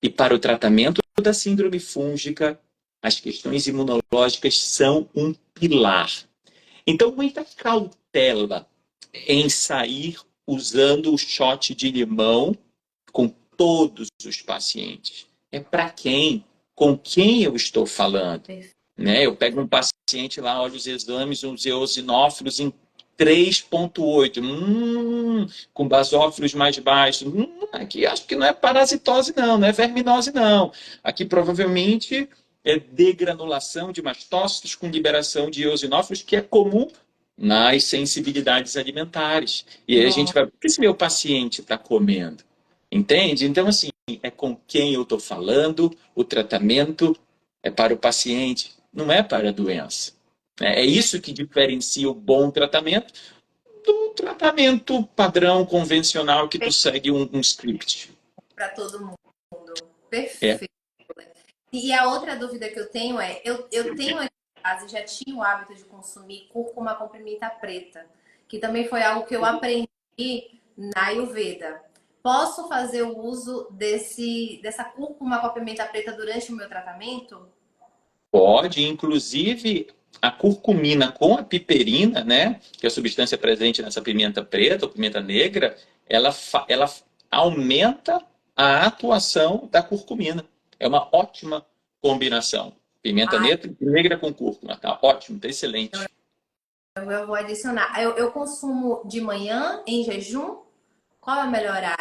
E para o tratamento da síndrome fúngica, as questões imunológicas são um pilar. Então, muita cautela em sair usando o shot de limão com todos os pacientes. É para quem? Com quem eu estou falando? Né? Eu pego um paciente lá, olho os exames, os eosinófilos em 3,8, com basófilos mais baixos. Aqui acho que não é parasitose, não é verminose, não. Aqui provavelmente é degranulação de mastócitos com liberação de eosinófilos, que é comum nas sensibilidades alimentares. E aí a gente vai, o que esse meu paciente está comendo? Entende? Então, assim, é com quem eu estou falando, o tratamento é para o paciente, não é para a doença. É isso que diferencia o bom tratamento do tratamento padrão convencional que tu segue um script. Para todo mundo. É. Perfeito. E a outra dúvida que eu tenho é, eu tenho aqui em casa, já tinha o hábito de consumir cúrcuma com pimenta preta, que também foi algo que eu aprendi na Ayurveda. Posso fazer o uso dessa cúrcuma com a pimenta preta durante o meu tratamento? Pode, inclusive, a curcumina com a piperina, né, que é a substância presente nessa pimenta preta ou pimenta negra, ela aumenta a atuação da curcumina. É uma ótima combinação. Pimenta Ah, negra com cúrcuma, tá ótimo, tá excelente. eu vou adicionar. Eu consumo de manhã, em jejum? Qual é o melhor horário?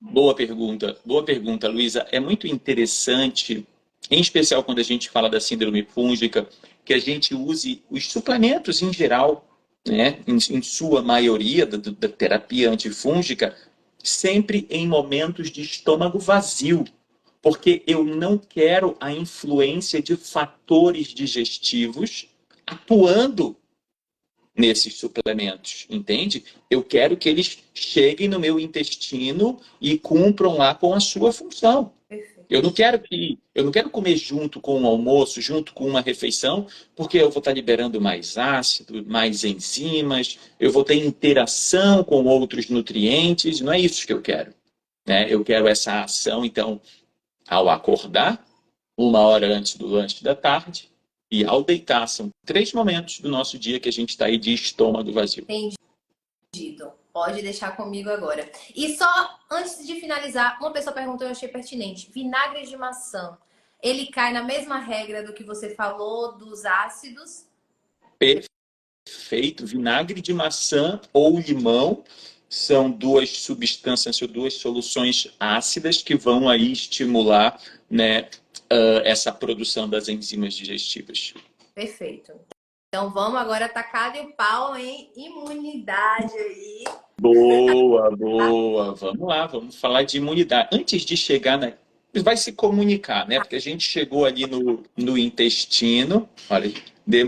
Boa pergunta, Luísa. É muito interessante, em especial quando a gente fala da síndrome fúngica, que a gente use os suplementos em geral, né, em sua maioria da terapia antifúngica, sempre em momentos de estômago vazio, porque eu não quero a influência de fatores digestivos atuando nesses suplementos, entende? Eu quero que eles cheguem no meu intestino e cumpram lá com a sua função. Perfeito. Eu não quero comer junto com o almoço, junto com uma refeição, porque eu vou estar liberando mais ácido, mais enzimas, eu vou ter interação com outros nutrientes, não é isso que eu quero, né? Eu quero essa ação, então, ao acordar, 1 hora antes do lanche da tarde, e ao deitar, são 3 momentos do nosso dia que a gente está aí de estômago vazio. Entendido. Pode deixar comigo agora. E só antes de finalizar, uma pessoa perguntou e eu achei pertinente. Vinagre de maçã, ele cai na mesma regra do que você falou dos ácidos? Perfeito. Vinagre de maçã ou limão são duas substâncias ou duas soluções ácidas que vão aí estimular, né, essa produção das enzimas digestivas. Perfeito. Então vamos agora tacar o pau em imunidade aí. Boa, boa. Vamos lá, vamos falar de imunidade. Antes de chegar na. Vai se comunicar, né? Porque a gente chegou ali no intestino. Olha,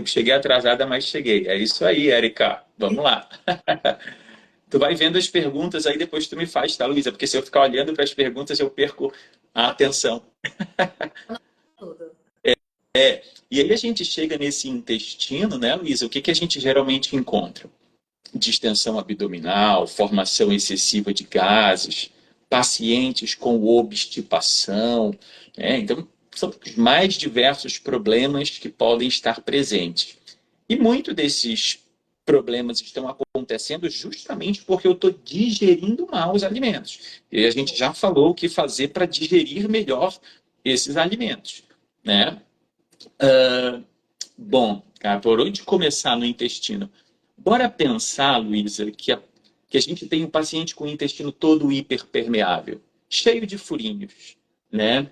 cheguei atrasada, mas cheguei. É isso aí, Erika. Vamos lá. Tu vai vendo as perguntas aí, depois tu me faz, tá, Luísa? Porque se eu ficar olhando para as perguntas, eu perco a atenção. Tudo. E aí a gente chega nesse intestino, né, Luísa? O que a gente geralmente encontra? distensão abdominal, formação excessiva de gases, pacientes com obstipação, né? Então, são os mais diversos problemas que podem estar presentes. E muito desses problemas estão acontecendo justamente porque eu estou digerindo mal os alimentos. E a gente já falou o que fazer para digerir melhor esses alimentos, né? Bom, cara, por onde começar no intestino? Bora pensar, Luísa, que a gente tem um paciente com o intestino todo hiperpermeável, cheio de furinhos, né?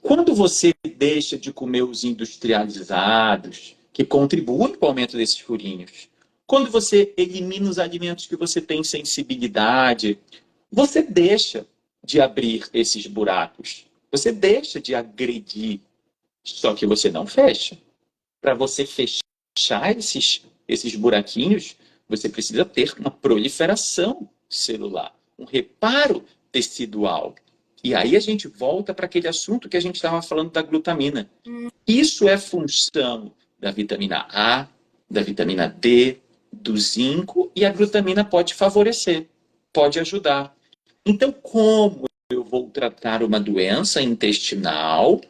Quando você deixa de comer os industrializados, que contribuem para o aumento desses furinhos, quando você elimina os alimentos que você tem sensibilidade, você deixa de abrir esses buracos, você deixa de agredir, só que você não fecha. Para você fechar esses buraquinhos, você precisa ter uma proliferação celular, um reparo tecidual. E aí a gente volta para aquele assunto que a gente estava falando da glutamina. Isso é função da vitamina A, da vitamina D, do zinco, e a glutamina pode favorecer, pode ajudar. Então, como eu vou tratar uma doença intestinal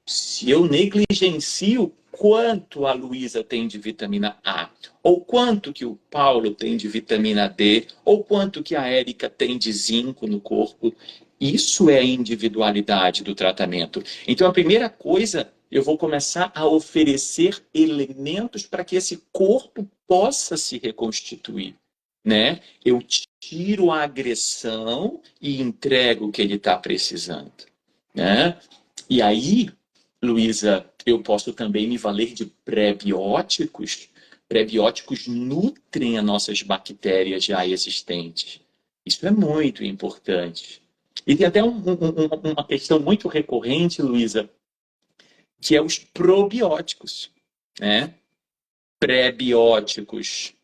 se eu negligencio quanto a Luísa tem de vitamina A, ou quanto que o Paulo tem de vitamina D, ou quanto que a Érica tem de zinco no corpo, isso é a individualidade do tratamento. Então, a primeira coisa, eu vou começar a oferecer elementos para que esse corpo possa se reconstituir, né? Eu tiro a agressão e entrego o que ele está precisando, né? E aí, Luísa, eu posso também me valer de prebióticos. Prebióticos nutrem as nossas bactérias já existentes. Isso é muito importante. E tem até uma questão muito recorrente, Luísa, que é os probióticos, né? Prebióticos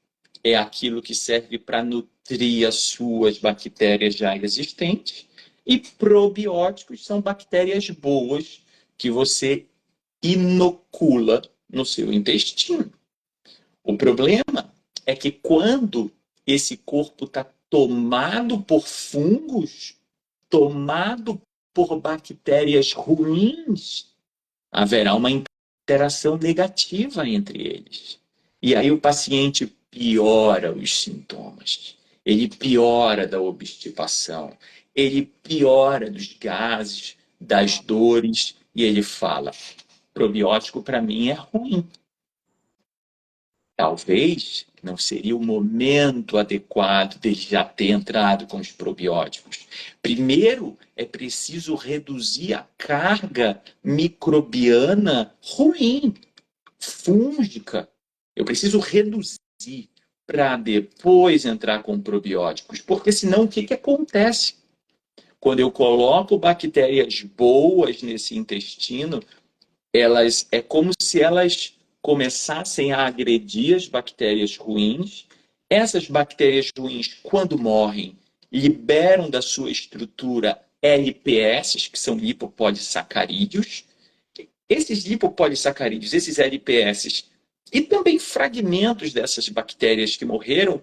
é aquilo que serve para nutrir as suas bactérias já existentes. E probióticos são bactérias boas que você inocula no seu intestino. O problema é que quando esse corpo está tomado por fungos, tomado por bactérias ruins, haverá uma interação negativa entre eles. E aí o paciente piora os sintomas. Ele piora da obstipação, ele piora dos gases, das dores, e ele fala: probiótico para mim é ruim. Talvez não seria o momento adequado dele já ter entrado com os probióticos. Primeiro, é preciso reduzir a carga microbiana ruim, fúngica. Eu preciso reduzir para depois entrar com probióticos, porque senão o que acontece? Quando eu coloco bactérias boas nesse intestino, elas é como se elas começassem a agredir as bactérias ruins. Essas bactérias ruins, quando morrem, liberam da sua estrutura LPS, que são lipopolissacarídeos. Esses lipopolissacarídeos, esses LPS, e também fragmentos dessas bactérias que morreram,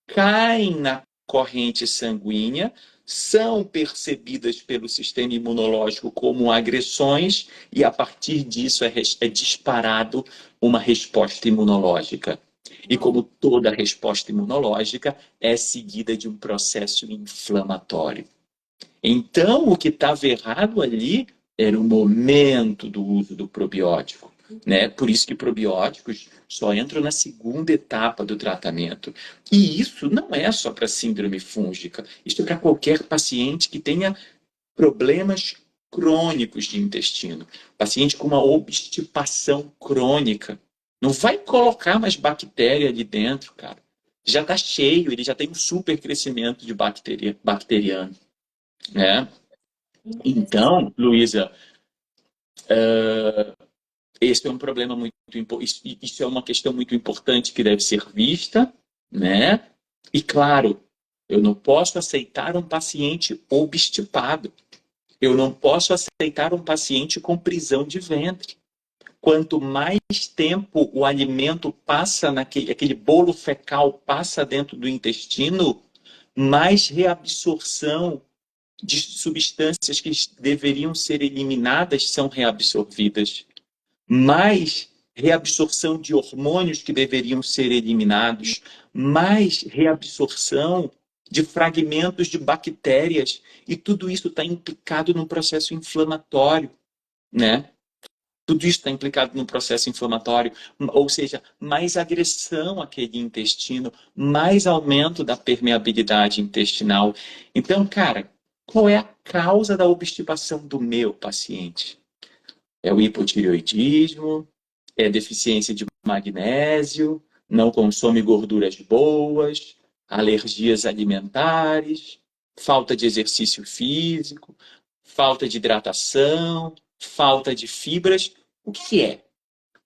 caem na corrente sanguínea, são percebidas pelo sistema imunológico como agressões e, a partir disso, é disparado uma resposta imunológica. E como toda resposta imunológica, é seguida de um processo inflamatório. Então, o que estava errado ali era o momento do uso do probiótico, né? Por isso que probióticos só entram na segunda etapa do tratamento. E isso não é só para síndrome fúngica, isso é para qualquer paciente que tenha problemas crônicos de intestino, paciente com uma obstipação crônica. Não vai colocar mais bactéria ali dentro, cara. Já está cheio, ele já tem um super crescimento de bacteriano, né? Então, Luísa, esse é um problema muito importante. Isso é uma questão muito importante que deve ser vista, né? E claro, eu não posso aceitar um paciente obstipado. Eu não posso aceitar um paciente com prisão de ventre. quanto mais tempo o alimento passa aquele bolo fecal passa dentro do intestino, mais reabsorção de substâncias que deveriam ser eliminadas são reabsorvidas, mais reabsorção de hormônios que deveriam ser eliminados, mais reabsorção de fragmentos de bactérias, e tudo isso está implicado num processo inflamatório, né? Tudo isso está implicado no processo inflamatório, ou seja, mais agressão àquele intestino, mais aumento da permeabilidade intestinal. Então, cara, qual é a causa da obstipação do meu paciente? É o hipotireoidismo, é deficiência de magnésio, não consome gorduras boas, alergias alimentares, falta de exercício físico, falta de hidratação, falta de fibras. O que é?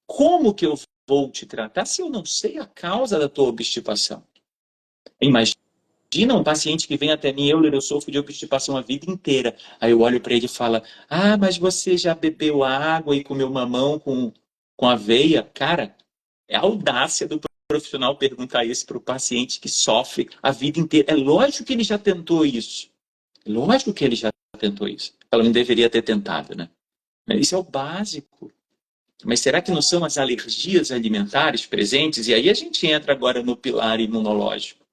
Como que eu vou te tratar se eu não sei a causa da tua obstipação? Imagina um paciente que vem até mim, eu sofro de obstipação a vida inteira. Aí eu olho para ele e falo, ah, mas você já bebeu água e comeu mamão com aveia? Cara, é a audácia do profissional perguntar isso para o paciente que sofre a vida inteira. É lógico que ele já tentou isso. Lógico que ele já tentou isso. Ela não deveria ter tentado, né? Isso é o básico. Mas será que não são as alergias alimentares presentes? E aí a gente entra agora no pilar imunológico.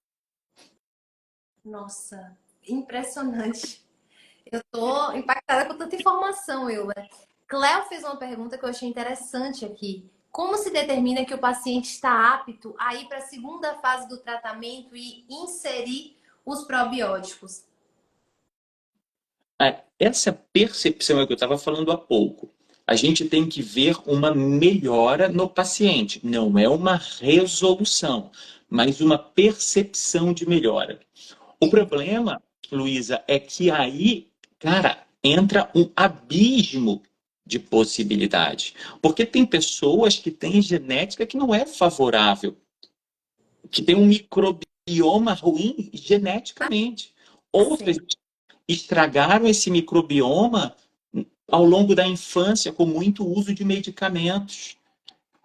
Nossa, impressionante. Eu tô impactada com tanta informação, Wilber. Cléo fez uma pergunta que eu achei interessante aqui. Como se determina que o paciente está apto a ir para a segunda fase do tratamento e inserir os probióticos? Essa percepção é o que eu estava falando há pouco. A gente tem que ver uma melhora no paciente. Não é uma resolução, mas uma percepção de melhora. O problema, Luísa, é que aí, cara, entra um abismo de possibilidade. Porque tem pessoas que têm genética que não é favorável, que tem um microbioma ruim geneticamente. Outras Sim. estragaram esse microbioma ao longo da infância com muito uso de medicamentos.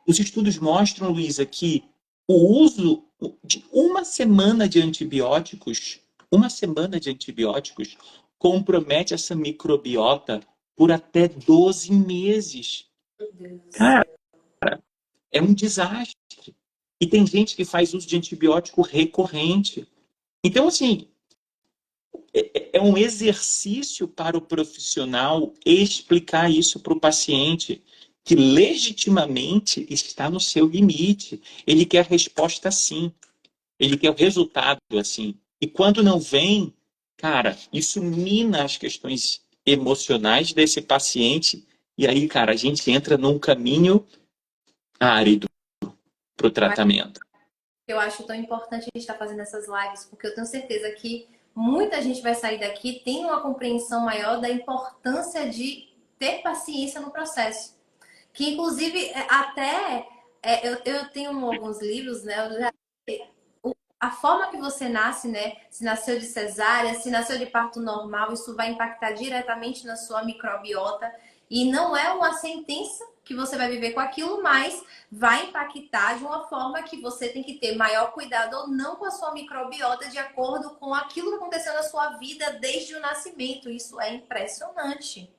Os estudos mostram, Luísa, que o uso de uma semana de antibióticos compromete essa microbiota por até 12 meses. Meu Deus do Cara, céu. é um desastre. E tem gente que faz uso de antibiótico recorrente. Então, assim, é um exercício para o profissional explicar isso para o paciente, que legitimamente está no seu limite. Ele quer a resposta sim, ele quer o resultado assim. E quando não vem, cara, isso mina as questões emocionais desse paciente. E aí, cara, a gente entra num caminho árido para o tratamento. Eu acho tão importante a gente estar fazendo essas lives, porque eu tenho certeza que muita gente vai sair daqui tendo uma compreensão maior da importância de ter paciência no processo. Que, inclusive, eu tenho alguns livros, né? A forma que você nasce, né? Se nasceu de cesárea, se nasceu de parto normal, isso vai impactar diretamente na sua microbiota. E não é uma sentença que você vai viver com aquilo, mas vai impactar de uma forma que você tem que ter maior cuidado ou não com a sua microbiota de acordo com aquilo que aconteceu na sua vida desde o nascimento. Isso é impressionante.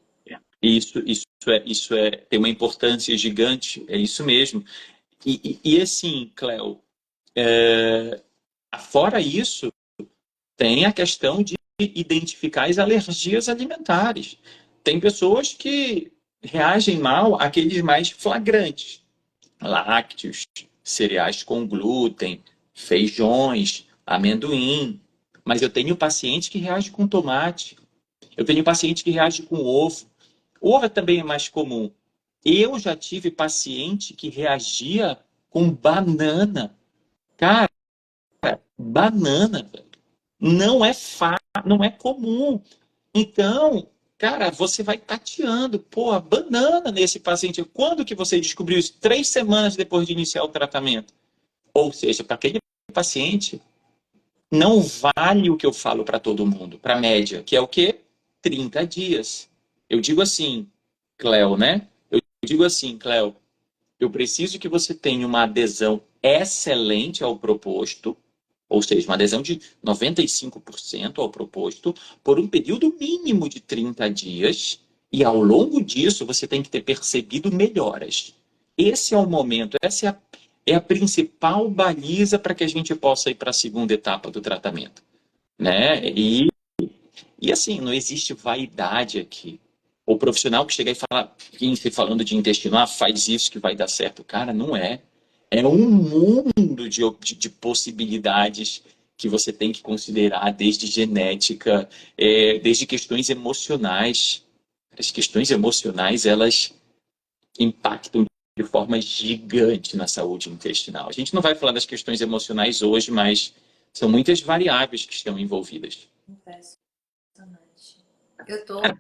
Tem uma importância gigante, é isso mesmo. E assim, Cléo, fora isso, tem a questão de identificar as alergias alimentares. Tem pessoas que reagem mal àqueles mais flagrantes, lácteos, cereais com glúten, feijões, amendoim. Mas eu tenho paciente que reage com tomate. Eu tenho paciente que reage com ovo. Ovo também é mais comum. Eu já tive paciente que reagia com banana. Cara, banana, velho. Não é comum. Então, cara, você vai tateando, pô, a banana nesse paciente. Quando que você descobriu isso? 3 semanas depois de iniciar o tratamento. Ou seja, para aquele paciente, não vale o que eu falo para todo mundo, para a média, que é o quê? 30 dias. Eu digo assim, Cléo, né? Eu digo assim, Cléo, Eu preciso que você tenha uma adesão excelente ao proposto, ou seja, uma adesão de 95% ao proposto, por um período mínimo de 30 dias, e ao longo disso você tem que ter percebido melhoras. Esse é o momento, essa é a principal baliza para que a gente possa ir para a segunda etapa do tratamento, né? E assim, não existe vaidade aqui. O profissional que chega e fala, falando de intestino, faz isso que vai dar certo. Cara, não é. É um mundo de possibilidades que você tem que considerar, desde genética, desde questões emocionais. As questões emocionais, elas impactam de forma gigante na saúde intestinal. A gente não vai falar das questões emocionais hoje, mas são muitas variáveis que estão envolvidas. Impressionante. Eu tô. Cara,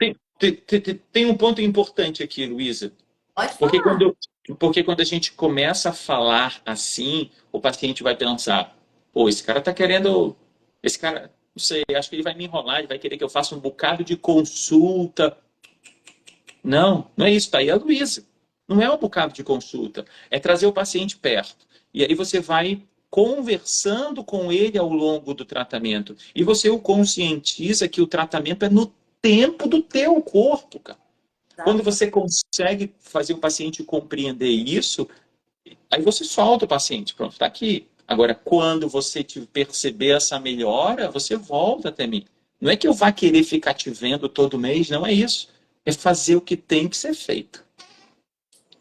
tem um ponto importante aqui, Luísa. Pode Porque falar. quando a gente começa a falar assim, o paciente vai pensar: pô, esse cara tá querendo. Esse cara, não sei, acho que ele vai me enrolar, ele vai querer que eu faça um bocado de consulta. Não, não é isso, tá aí a Luísa. Não é um bocado de consulta, é trazer o paciente perto. E aí você vai conversando com ele ao longo do tratamento. E você o conscientiza que o tratamento é no tempo do teu corpo, cara. Quando Exato. você consegue fazer o paciente compreender isso, aí você solta o paciente, pronto, está aqui. Agora, quando você perceber essa melhora, você volta até mim. Não é que eu vá querer ficar te vendo todo mês, não é isso. É fazer o que tem que ser feito.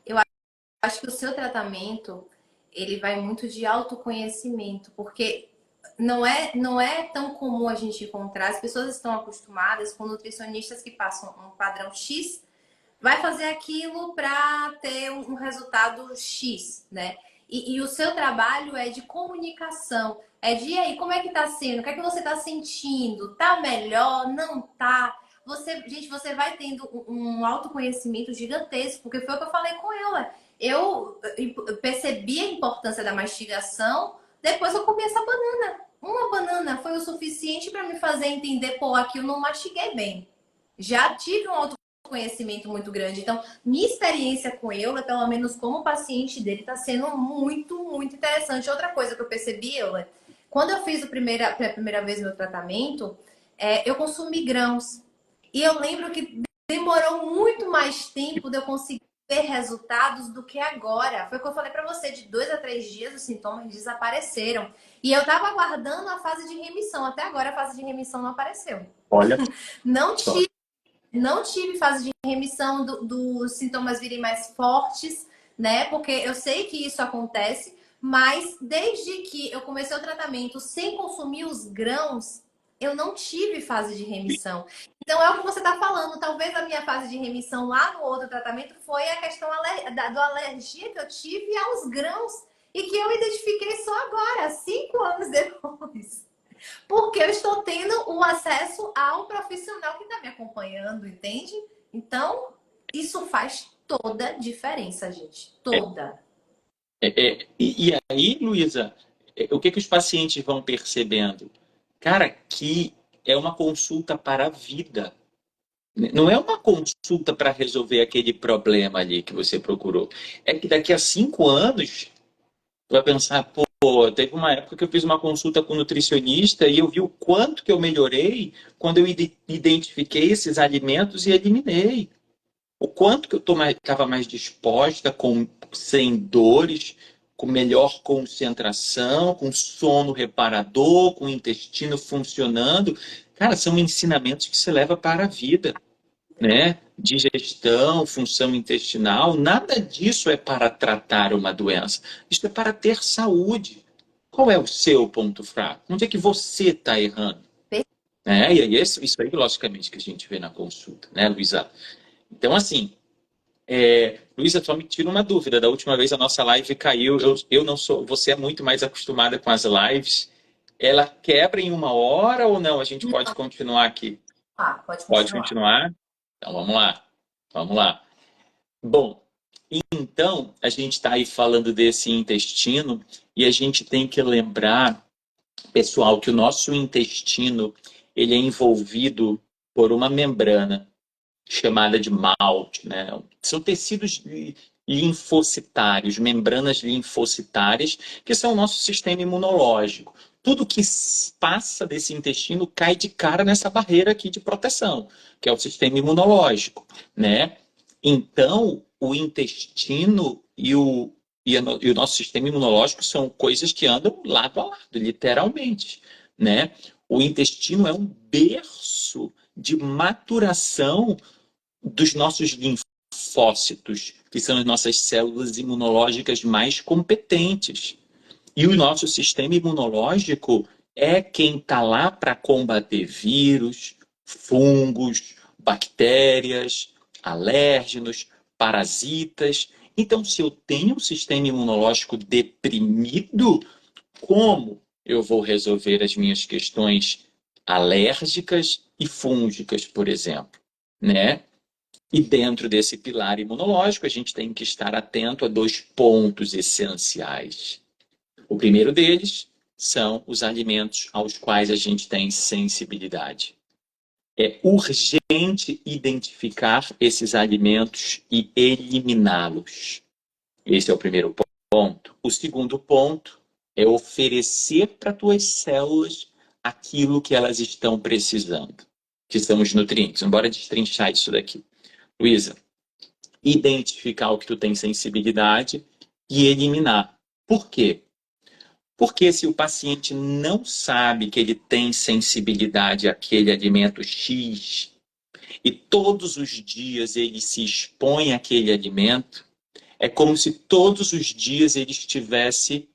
Eu acho que o seu tratamento, ele vai muito de autoconhecimento, porque não é tão comum a gente encontrar. As pessoas estão acostumadas com nutricionistas que passam um padrão X, vai fazer aquilo para ter um resultado X, né? E o seu trabalho é de comunicação, é de, e aí, como é que tá sendo? O que é que você tá sentindo? Tá melhor? Não tá? Gente, você vai tendo um autoconhecimento gigantesco, porque foi o que eu falei com ela. Eu percebi a importância da mastigação, depois eu comi essa banana. Uma banana foi o suficiente para me fazer entender, pô, aqui eu não mastiguei bem. Já tive um conhecimento muito grande. Então, minha experiência com Eula, pelo menos como paciente dele, está sendo muito, muito interessante. Outra coisa que eu percebi, Eula, quando eu fiz pela primeira vez meu tratamento, eu consumi grãos. E eu lembro que demorou muito mais tempo de eu conseguir ver resultados do que agora. Foi o que eu falei para você, de 2 a 3 dias os sintomas desapareceram. E eu estava aguardando a fase de remissão. Até agora a fase de remissão não apareceu. Olha Não só. não tive fase de remissão dos sintomas virem mais fortes, né? Porque eu sei que isso acontece, mas desde que eu comecei o tratamento sem consumir os grãos, eu não tive fase de remissão. Então é o que você está falando. Talvez a minha fase de remissão lá no outro tratamento foi a questão do alergia que eu tive aos grãos e que eu identifiquei só agora, 5 anos depois. Porque eu estou tendo o acesso ao profissional que está me acompanhando, entende? Então, isso faz toda a diferença, gente. Toda. E aí, Luísa, o que os pacientes vão percebendo? Cara, que é uma consulta para a vida. Não é uma consulta para resolver aquele problema ali que você procurou. É que daqui a 5 anos, tu vai pensar, pô, teve uma época que eu fiz uma consulta com um nutricionista e eu vi o quanto que eu melhorei quando eu identifiquei esses alimentos e eliminei. O quanto que eu estava mais disposta, sem dores, com melhor concentração, com sono reparador, com o intestino funcionando. Cara, são ensinamentos que se leva para a vida, né? Digestão, função intestinal, nada disso é para tratar uma doença. Isso é para ter saúde. Qual é o seu ponto fraco? Onde é que você está errando? E aí, isso aí, logicamente, que a gente vê na consulta, né, Luísa? Então, assim, Luísa, só me tira uma dúvida. Da última vez a nossa live caiu. Eu não sou. Você é muito mais acostumada com as lives. Ela quebra em 1 hora ou não? A gente pode continuar aqui? Pode Pode continuar. continuar? Então vamos lá. Vamos lá. Bom, então a gente está aí falando desse intestino e a gente tem que lembrar, pessoal, que o nosso intestino ele é envolvido por uma membrana chamada de malte, né? São tecidos linfocitários, membranas linfocitárias, que são o nosso sistema imunológico. Tudo que passa desse intestino cai de cara nessa barreira aqui de proteção, que é o sistema imunológico, né? Então, o intestino e o nosso sistema imunológico são coisas que andam lado a lado, literalmente, né? O intestino é um berço de maturação dos nossos linfócitos, que são as nossas células imunológicas mais competentes. E o nosso sistema imunológico é quem está lá para combater vírus, fungos, bactérias, alérgenos, parasitas. Então, se eu tenho um sistema imunológico deprimido, como eu vou resolver as minhas questões alérgicas e fúngicas, por exemplo, né? E dentro desse pilar imunológico, a gente tem que estar atento a dois pontos essenciais. O primeiro deles são os alimentos aos quais a gente tem sensibilidade. É urgente identificar esses alimentos e eliminá-los. Esse é o primeiro ponto. O segundo ponto é oferecer para as tuas células aquilo que elas estão precisando, que são os nutrientes. Bora destrinchar isso daqui. Luísa, identificar o que tu tem sensibilidade e eliminar. Por quê? Porque se o paciente não sabe que ele tem sensibilidade àquele alimento X e todos os dias ele se expõe àquele alimento, é como se todos os dias ele estivesse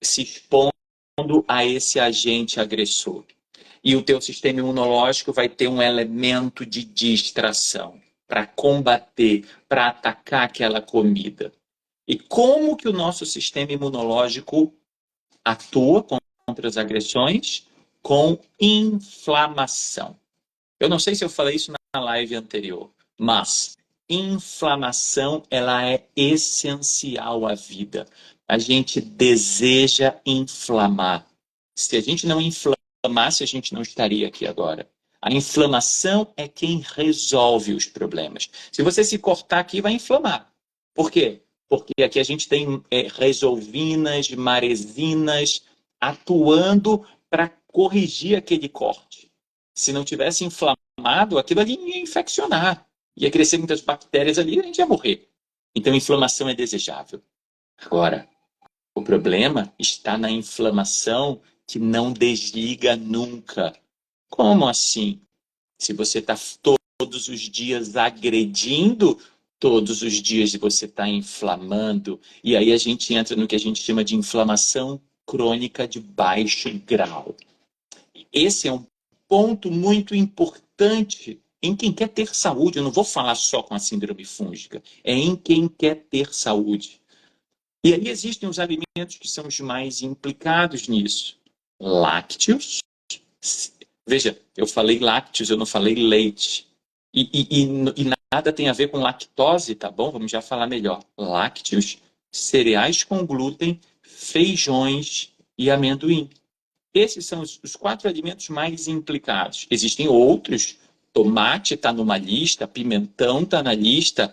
se expondo a esse agente agressor. E o teu sistema imunológico vai ter um elemento de distração para combater, para atacar aquela comida. E como que o nosso sistema imunológico atua contra as agressões? Com inflamação. Eu não sei se eu falei isso na live anterior, mas inflamação, ela é essencial à vida. A gente deseja inflamar. Se a gente não inflamasse, a gente não estaria aqui agora. A inflamação é quem resolve os problemas. Se você se cortar aqui, vai inflamar. Por quê? Porque aqui a gente tem resolvinas, maresinas atuando para corrigir aquele corte. Se não tivesse inflamado, aquilo ali ia infeccionar. Ia crescer muitas bactérias ali e a gente ia morrer. Então, inflamação é desejável. Agora, o problema está na inflamação que não desliga nunca. Como assim? Se você está todos os dias agredindo, todos os dias você está inflamando. E aí a gente entra no que a gente chama de inflamação crônica de baixo grau. Esse é um ponto muito importante em quem quer ter saúde. Eu não vou falar só com a síndrome fúngica, é em quem quer ter saúde. E aí existem os alimentos que são os mais implicados nisso. Lácteos. Veja, eu falei lácteos, eu não falei leite. E nada tem a ver com lactose, tá bom? Vamos já falar melhor. Lácteos, cereais com glúten, feijões e amendoim. Esses são os 4 alimentos mais implicados. Existem outros. Tomate está numa lista, pimentão está na lista,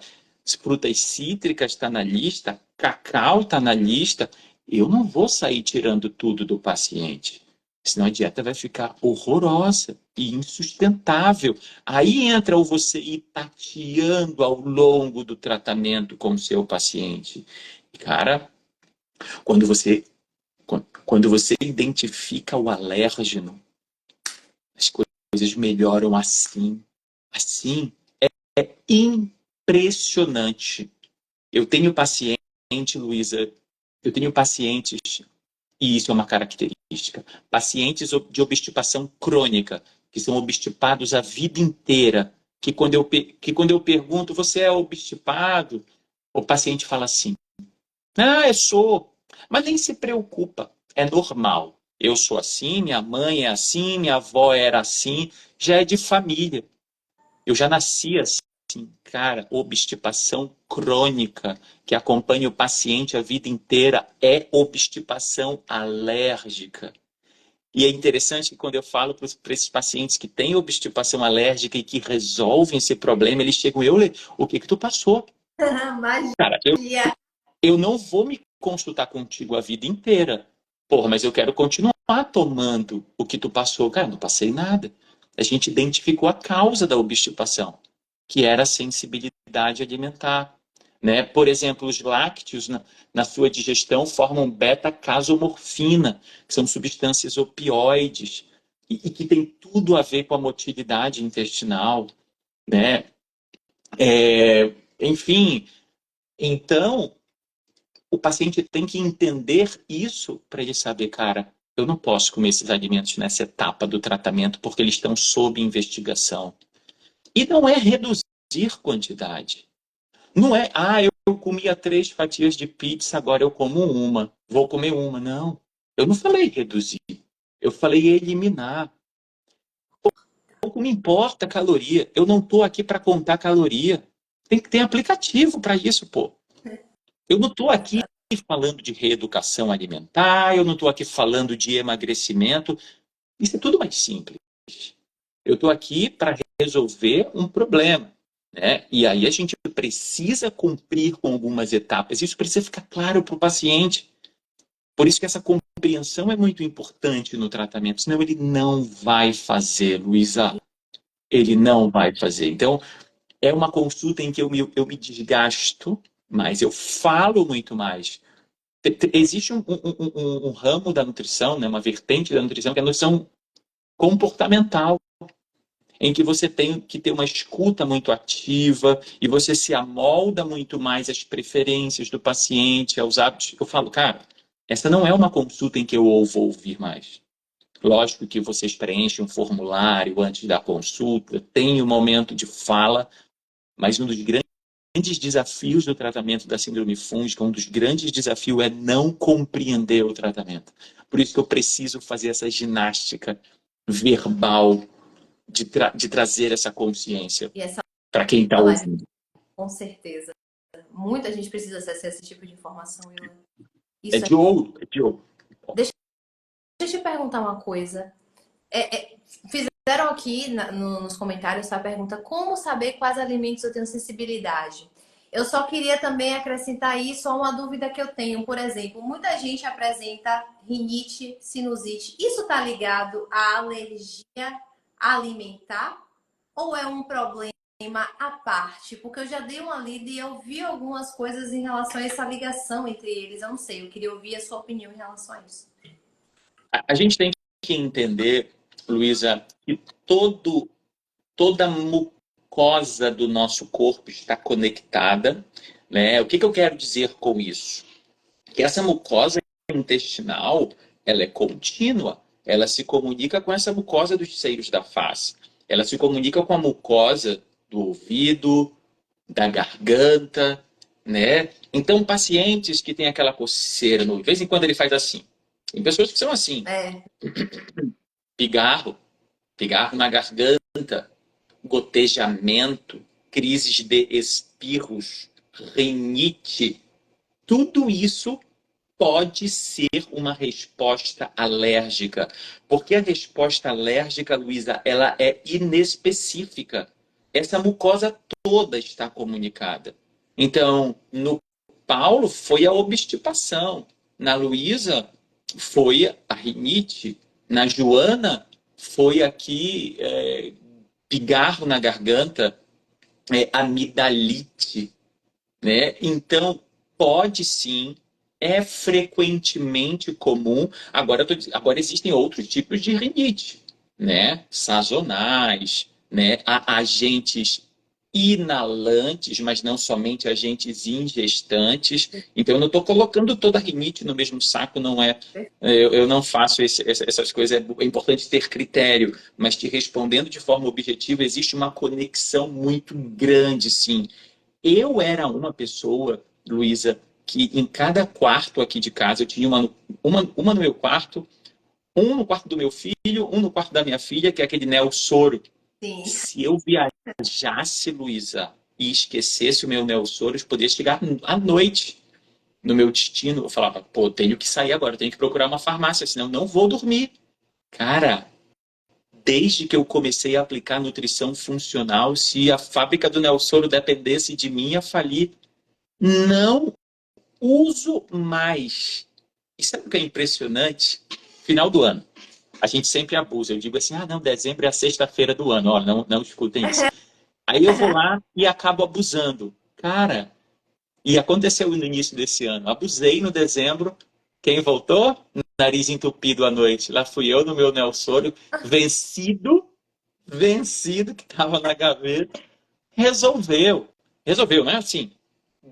frutas cítricas está na lista, cacau está na lista. Eu não vou sair tirando tudo do paciente. Senão a dieta vai ficar horrorosa e insustentável. Aí entra o você ir tateando ao longo do tratamento com o seu paciente. Cara, quando você identifica o alérgeno, as coisas melhoram assim. Assim, é impressionante. Eu tenho Luísa, eu tenho pacientes, e isso é uma característica, pacientes de obstipação crônica, que são obstipados a vida inteira, que quando eu pergunto, você é obstipado? O paciente fala assim, eu sou, mas nem se preocupa, é normal. Eu sou assim, minha mãe é assim, minha avó era assim, já é de família. Eu já nasci assim. Cara, obstipação crônica que acompanha o paciente a vida inteira é obstipação alérgica. E é interessante que quando eu falo para esses pacientes que têm obstipação alérgica e que resolvem esse problema, eles chegam, o que tu passou? Cara, Magia. eu não vou me consultar contigo a vida inteira. Porra, mas eu quero continuar tomando o que tu passou. Cara, não passei nada. A gente identificou a causa da obstipação, que era a sensibilidade alimentar. Né? Por exemplo, os lácteos na sua digestão formam beta-casomorfina, que são substâncias opioides, e que tem tudo a ver com a motilidade intestinal. Né? Enfim, então o paciente tem que entender isso para ele saber, cara, eu não posso comer esses alimentos nessa etapa do tratamento porque eles estão sob investigação. E não é reduzir quantidade. Não é, eu comia 3 fatias de pizza, agora eu como uma. Vou comer uma. Não. Eu não falei reduzir. Eu falei eliminar. Pouco me importa a caloria. Eu não estou aqui para contar caloria. Tem que ter aplicativo para isso, pô. Eu não estou aqui falando de reeducação alimentar, eu não estou aqui falando de emagrecimento. Isso é tudo mais simples. Eu estou aqui para resolver um problema. Né? E aí a gente precisa cumprir com algumas etapas. Isso precisa ficar claro para o paciente. Por isso que essa compreensão é muito importante no tratamento, senão ele não vai fazer, Luísa. Ele não vai fazer. Então, é uma consulta em que eu me desgasto, mas eu falo muito mais. Existe um ramo da nutrição, né, uma vertente da nutrição, que é a nutrição comportamental, em que você tem que ter uma escuta muito ativa e você se amolda muito mais às preferências do paciente, aos hábitos. Eu falo, cara, essa não é uma consulta em que eu vou ouvir mais. Lógico que vocês preenchem um formulário antes da consulta, tem um momento de fala, mas um dos grandes desafios do tratamento da síndrome fúngica, um dos grandes desafios é não compreender o tratamento. Por isso que eu preciso fazer essa ginástica verbal de trazer essa consciência E essa para quem está live, ouvindo. com certeza. Muita gente precisa acessar esse tipo de informação. É Isso de ouro, é de ouro. Deixa eu te perguntar uma coisa. Fizeram aqui nos comentários a pergunta: como saber quais alimentos eu tenho sensibilidade? Eu só queria também acrescentar isso a uma dúvida que eu tenho. Por exemplo, muita gente apresenta rinite, sinusite. Isso está ligado à alergia alimentar ou é um problema à parte? Porque eu já dei uma lida e eu vi algumas coisas em relação a essa ligação entre eles. Eu não sei, eu queria ouvir a sua opinião em relação a isso. A gente tem que entender, Luísa, que toda mucosa do nosso corpo está conectada. Né? O que eu quero dizer com isso? Que essa mucosa intestinal, ela é contínua. Ela se comunica com essa mucosa dos seios da face. Ela se comunica com a mucosa do ouvido, da garganta, né? Então, pacientes que têm aquela coceira, de vez em quando ele faz assim. Tem pessoas que são assim, É, pigarro, pigarro na garganta, gotejamento, crises de espirros, rinite, tudo isso pode ser uma resposta alérgica, porque a resposta alérgica, Luísa, ela é inespecífica. Essa mucosa toda está comunicada. Então, no Paulo foi a obstipação, na Luísa foi a rinite, na Joana foi aqui pigarro na garganta, amidalite, né? Então, pode sim, é frequentemente comum. Agora existem outros tipos de rinite, né? Sazonais, né? Há agentes inalantes, mas não somente agentes ingestantes. Então, eu não estou colocando toda a rinite no mesmo saco, não é? Eu não faço essas coisas. É importante ter critério, mas te respondendo de forma objetiva, existe uma conexão muito grande, sim. Eu era uma pessoa, Luísa, que em cada quarto aqui de casa eu tinha uma no meu quarto, um no quarto do meu filho, um no quarto da minha filha, que é aquele Nelsoro. sim. Se eu viajasse, Luísa, e esquecesse o meu Nelsoro, eu poderia chegar à noite no meu destino. Eu falava, pô, tenho que sair agora, tenho que procurar uma farmácia, senão não vou dormir. Cara, desde que eu comecei a aplicar nutrição funcional, se a fábrica do Nelsoro dependesse de mim, ia falir. Não uso mais. E sabe o que é impressionante? Final do ano. A gente sempre abusa. Eu digo assim, ah, não, dezembro é a sexta-feira do ano. Ó, não, não escutem isso. Aí eu vou lá e acabo abusando. Cara, e aconteceu no início desse ano. Abusei no dezembro. Quem voltou? Nariz entupido à noite. Lá fui eu no meu Nelsônio, vencido, que estava na gaveta. Resolveu. Resolveu, não é assim?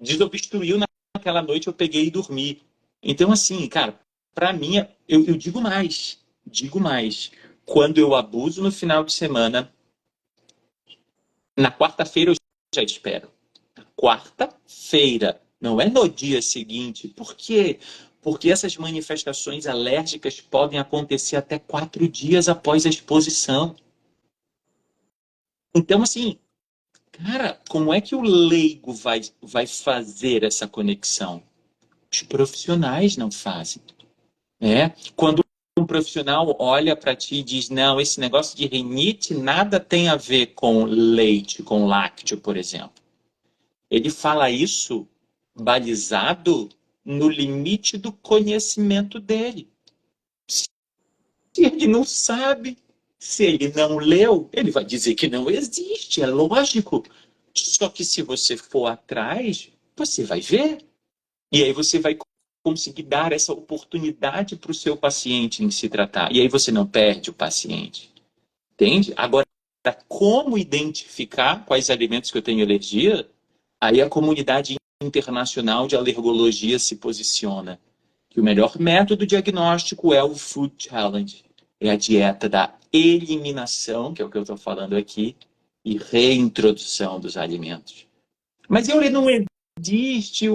Desobstruiu naquela noite, eu peguei e dormi. Então, assim, cara, para mim, eu digo mais. Quando eu abuso no final de semana, na quarta-feira eu já espero. Quarta-feira, não é no dia seguinte. Por quê? Porque essas manifestações alérgicas podem acontecer até 4 dias após a exposição. Então, assim, cara, como é que o leigo vai fazer essa conexão? Os profissionais não fazem. Quando um profissional olha para ti e diz, não, esse negócio de rinite nada tem a ver com leite, com lácteo, por exemplo. Ele fala isso balizado no limite do conhecimento dele. Se ele não sabe, se ele não leu, ele vai dizer que não existe, é lógico. Só que se você for atrás, você vai ver. E aí você vai conseguir dar essa oportunidade para o seu paciente em se tratar. E aí você não perde o paciente. Entende? Agora, como identificar quais alimentos que eu tenho alergia? Aí a comunidade internacional de alergologia se posiciona. Que o melhor método diagnóstico é o Food Challenge. É a dieta da eliminação, que é o que eu estou falando aqui, e reintrodução dos alimentos. Mas eu não existe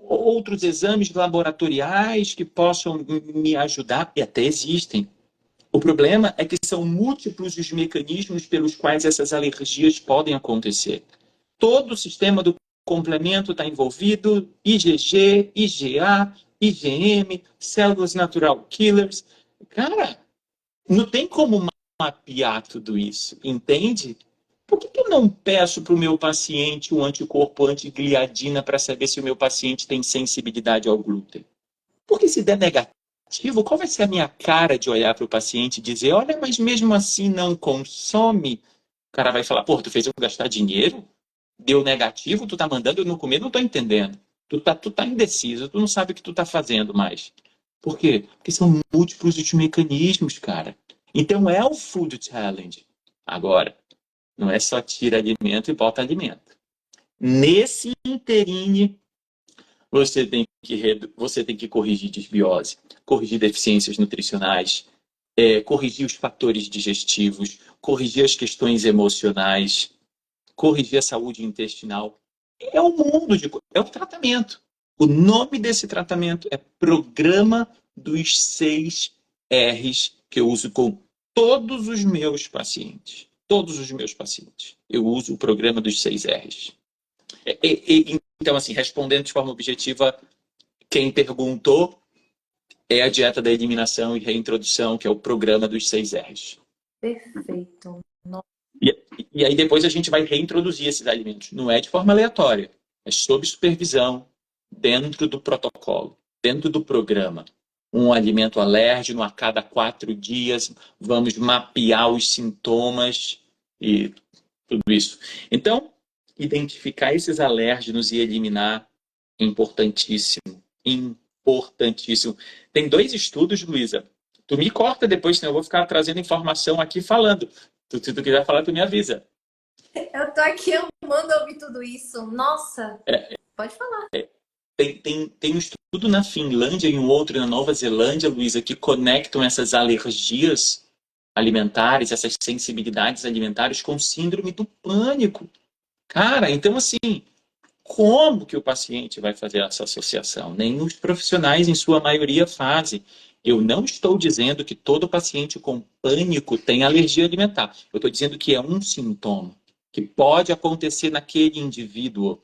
outros exames laboratoriais que possam me ajudar, e até existem. O problema é que são múltiplos os mecanismos pelos quais essas alergias podem acontecer. Todo o sistema do complemento está envolvido, IgG, IgA, IgM, células natural killers. Cara, não tem como mapear tudo isso, entende? Por que eu não peço para o meu paciente um anticorpo antigliadina para saber se o meu paciente tem sensibilidade ao glúten? Porque se der negativo, qual vai ser a minha cara de olhar para o paciente e dizer, olha, mas mesmo assim não consome? O cara vai falar, pô, tu fez eu gastar dinheiro? Deu negativo, tu tá mandando eu não comer, não tô entendendo. Tu tá indeciso, tu não sabe o que tu tá fazendo mais. Por quê? Porque são múltiplos os mecanismos, cara. Então é o Food Challenge. Agora, não é só tira alimento e bota alimento. Nesse interine, você tem que corrigir desbiose, corrigir deficiências nutricionais, corrigir os fatores digestivos, corrigir as questões emocionais, corrigir a saúde intestinal. É o mundo é o tratamento. O nome desse tratamento é Programa dos 6 R's, que eu uso com todos os meus pacientes. Todos os meus pacientes. Eu uso o programa dos 6 R's. Então, assim, respondendo de forma objetiva, quem perguntou é a dieta da eliminação e reintrodução, que é o programa dos 6 R's. Perfeito. E, e aí depois a gente vai reintroduzir esses alimentos. Não é de forma aleatória, é sob supervisão, dentro do protocolo, dentro do programa. Um alimento alérgeno a cada 4 dias, vamos mapear os sintomas e tudo isso. Então, identificar esses alérgenos e eliminar é importantíssimo. Importantíssimo. Tem 2 estudos, Luísa. Tu me corta depois, senão eu vou ficar trazendo informação aqui falando. Se tu quiser falar, tu me avisa. Eu tô aqui amando ouvir tudo isso. Nossa, pode falar. Tem um estudo na Finlândia e um outro na Nova Zelândia, Luísa, que conectam essas alergias alimentares, essas sensibilidades alimentares com síndrome do pânico. Cara, então assim, como que o paciente vai fazer essa associação? Nem os profissionais, em sua maioria, fazem. Eu não estou dizendo que todo paciente com pânico tem alergia alimentar. Eu estou dizendo que é um sintoma que pode acontecer naquele indivíduo.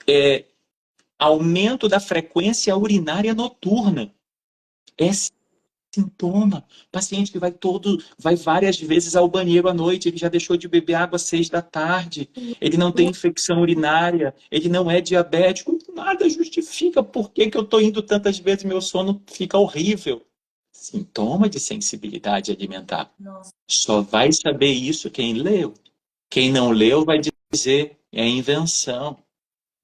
É, aumento da frequência urinária noturna. É sintoma. Paciente que vai várias vezes ao banheiro à noite, ele já deixou de beber água às 6 da tarde, ele não tem infecção urinária, ele não é diabético, nada justifica por que que eu estou indo tantas vezes e meu sono fica horrível. Sintoma de sensibilidade alimentar. Nossa. Só vai saber isso quem leu. Quem não leu vai dizer é invenção.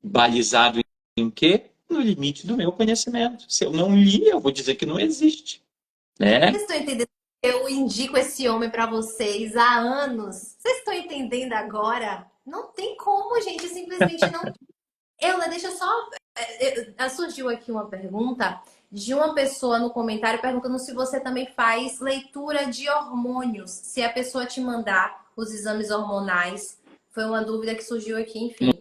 Balizado em quê? No limite do meu conhecimento. Se eu não li, eu vou dizer que não existe, né? Vocês estão entendendo? Eu indico esse homem para vocês há anos. Vocês estão entendendo agora? Não tem como, gente. Simplesmente não. Deixa eu só. Surgiu aqui uma pergunta de uma pessoa no comentário perguntando se você também faz leitura de hormônios. Se a pessoa te mandar os exames hormonais. Foi uma dúvida que surgiu aqui, enfim.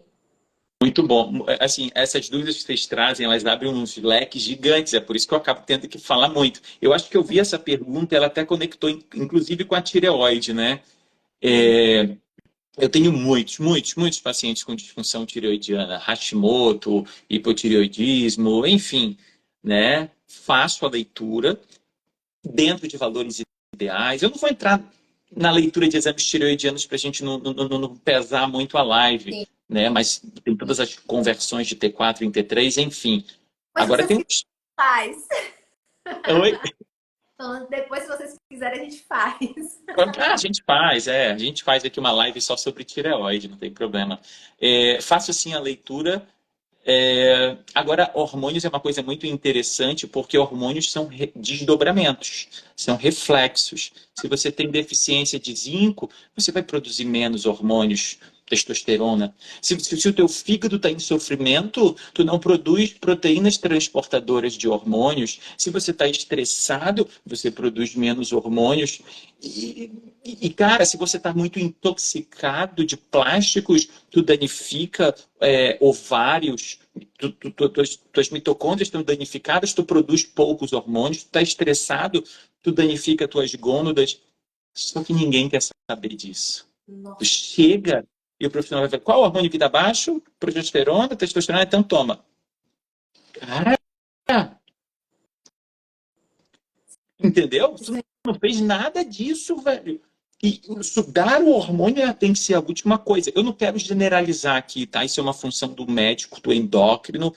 Muito bom. Assim, essas dúvidas que vocês trazem, elas abrem uns leques gigantes, é por isso que eu acabo tendo que falar muito. Eu acho que eu vi essa pergunta, ela até conectou, inclusive, com a tireoide, né? Eu tenho muitos pacientes com disfunção tireoidiana, Hashimoto, hipotireoidismo, enfim, né? Faço a leitura dentro de valores ideais. Eu não vou entrar na leitura de exames tireoidianos para a gente não pesar muito a live, Sim. né? Mas tem todas as conversões de T4 em T3, enfim. Mas Agora vocês tem que faz. Oi? Então, depois, se vocês quiserem, a gente faz. Ah, a gente faz aqui uma live só sobre tireoide, não tem problema. Faço assim a leitura. Agora, hormônios é uma coisa muito interessante porque hormônios são desdobramentos, são reflexos. Se você tem deficiência de zinco, você vai produzir menos hormônios, testosterona. Se o teu fígado está em sofrimento, tu não produz proteínas transportadoras de hormônios. Se você está estressado, você produz menos hormônios. Cara, se você está muito intoxicado de plásticos, tu danifica ovários, tuas mitocôndrias estão danificadas, tu produz poucos hormônios, tu está estressado, tu danifica tuas gônadas. Só que ninguém quer saber disso. Tu Nossa. chega e o profissional vai ver qual hormônio que dá baixo? Progesterona, testosterona, então toma. Cara, entendeu? Tu não fez nada disso, velho. E dar o hormônio tem que ser a última coisa. Eu não quero generalizar aqui, tá? Isso é uma função do médico, do endócrino.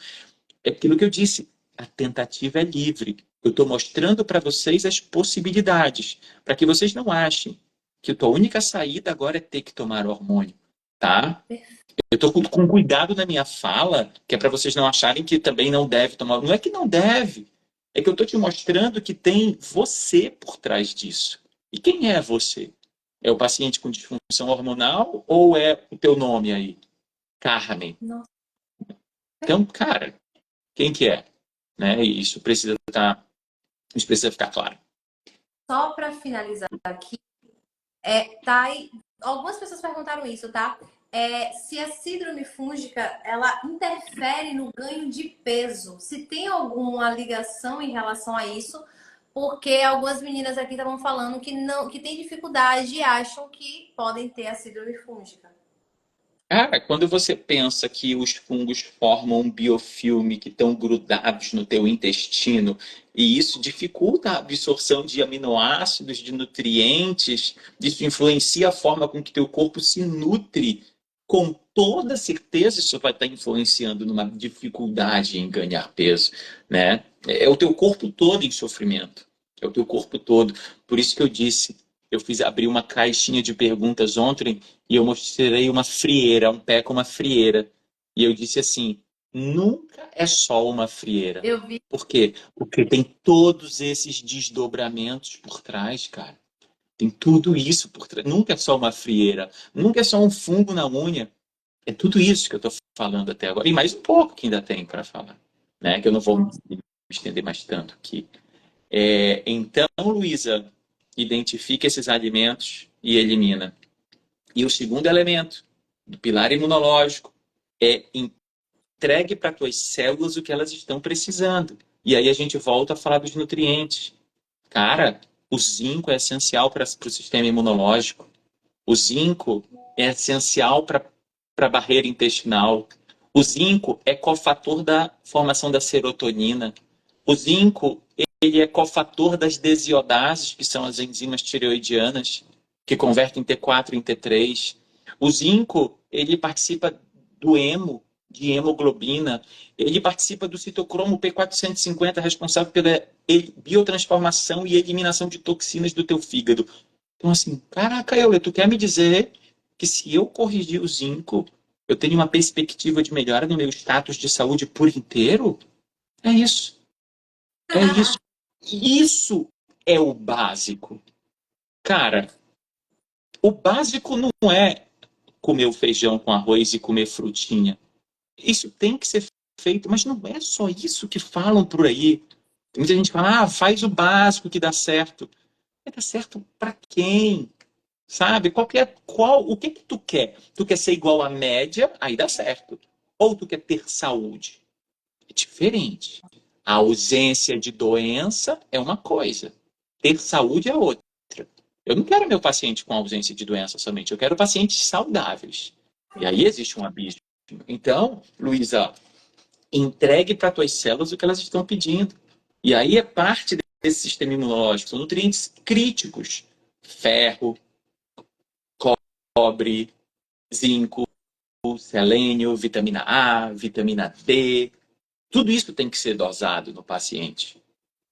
É aquilo que eu disse. A tentativa é livre. Eu estou mostrando para vocês as possibilidades, para que vocês não achem que a tua única saída agora é ter que tomar hormônio, tá? Eu estou com cuidado na minha fala, que é para vocês não acharem que também não deve tomar. Não é que não deve, é que eu estou te mostrando que tem você por trás disso. E quem é você? É o paciente com disfunção hormonal ou é o teu nome aí? Carmen. Nossa. Então, cara, quem que é? Né? E isso precisa ficar claro. Só para finalizar aqui, algumas pessoas perguntaram isso, tá? Se a síndrome fúngica ela interfere no ganho de peso, se tem alguma ligação em relação a isso, porque algumas meninas aqui estavam falando que não, que tem dificuldade e acham que podem ter a síndrome fúngica. Cara, quando você pensa que os fungos formam um biofilme que estão grudados no teu intestino, e isso dificulta a absorção de aminoácidos, de nutrientes, isso influencia a forma com que teu corpo se nutre, com toda certeza isso vai estar influenciando numa dificuldade em ganhar peso, né? É o teu corpo todo em sofrimento. É o teu corpo todo. Por isso que eu disse, abri uma caixinha de perguntas ontem e eu mostrei uma frieira, um pé com uma frieira. E eu disse assim: nunca é só uma frieira. Eu vi. Por quê? Porque tem todos esses desdobramentos por trás, cara. Tem tudo isso por trás. Nunca é só uma frieira. Nunca é só um fungo na unha. É tudo isso que eu estou falando até agora. E mais um pouco que ainda tem para falar. Né? Que eu não vou me estender mais tanto aqui. Então, Luísa, identifica esses alimentos e elimina. E o segundo elemento do pilar imunológico é entregue para as tuas células o que elas estão precisando. E aí a gente volta a falar dos nutrientes. Cara, o zinco é essencial para o sistema imunológico. O zinco é essencial para a barreira intestinal. O zinco é cofator da formação da serotonina. O zinco ele é cofator das desiodases, que são as enzimas tireoidianas, que convertem T4 em T3. O zinco, ele participa do hemo, de hemoglobina. Ele participa do citocromo P450, responsável pela biotransformação e eliminação de toxinas do teu fígado. Então, assim, caraca, Euler, tu quer me dizer que se eu corrigir o zinco, eu tenho uma perspectiva de melhora no meu status de saúde por inteiro? É isso. É isso. Isso é o básico. Cara, o básico não é comer o feijão com arroz e comer frutinha. Isso tem que ser feito, mas não é só isso que falam por aí. Tem muita gente que fala, faz o básico que dá certo. Vai dar certo para quem? Sabe? O que que tu quer? Tu quer ser igual à média? Aí dá certo. Ou tu quer ter saúde? É diferente. A ausência de doença é uma coisa. Ter saúde é outra. Eu não quero meu paciente com ausência de doença somente. Eu quero pacientes saudáveis. E aí existe um abismo. Então, Luísa, entregue para tuas células o que elas estão pedindo. E aí é parte desse sistema imunológico. São nutrientes críticos. Ferro, cobre, zinco, selênio, vitamina A, vitamina D. Tudo isso tem que ser dosado no paciente.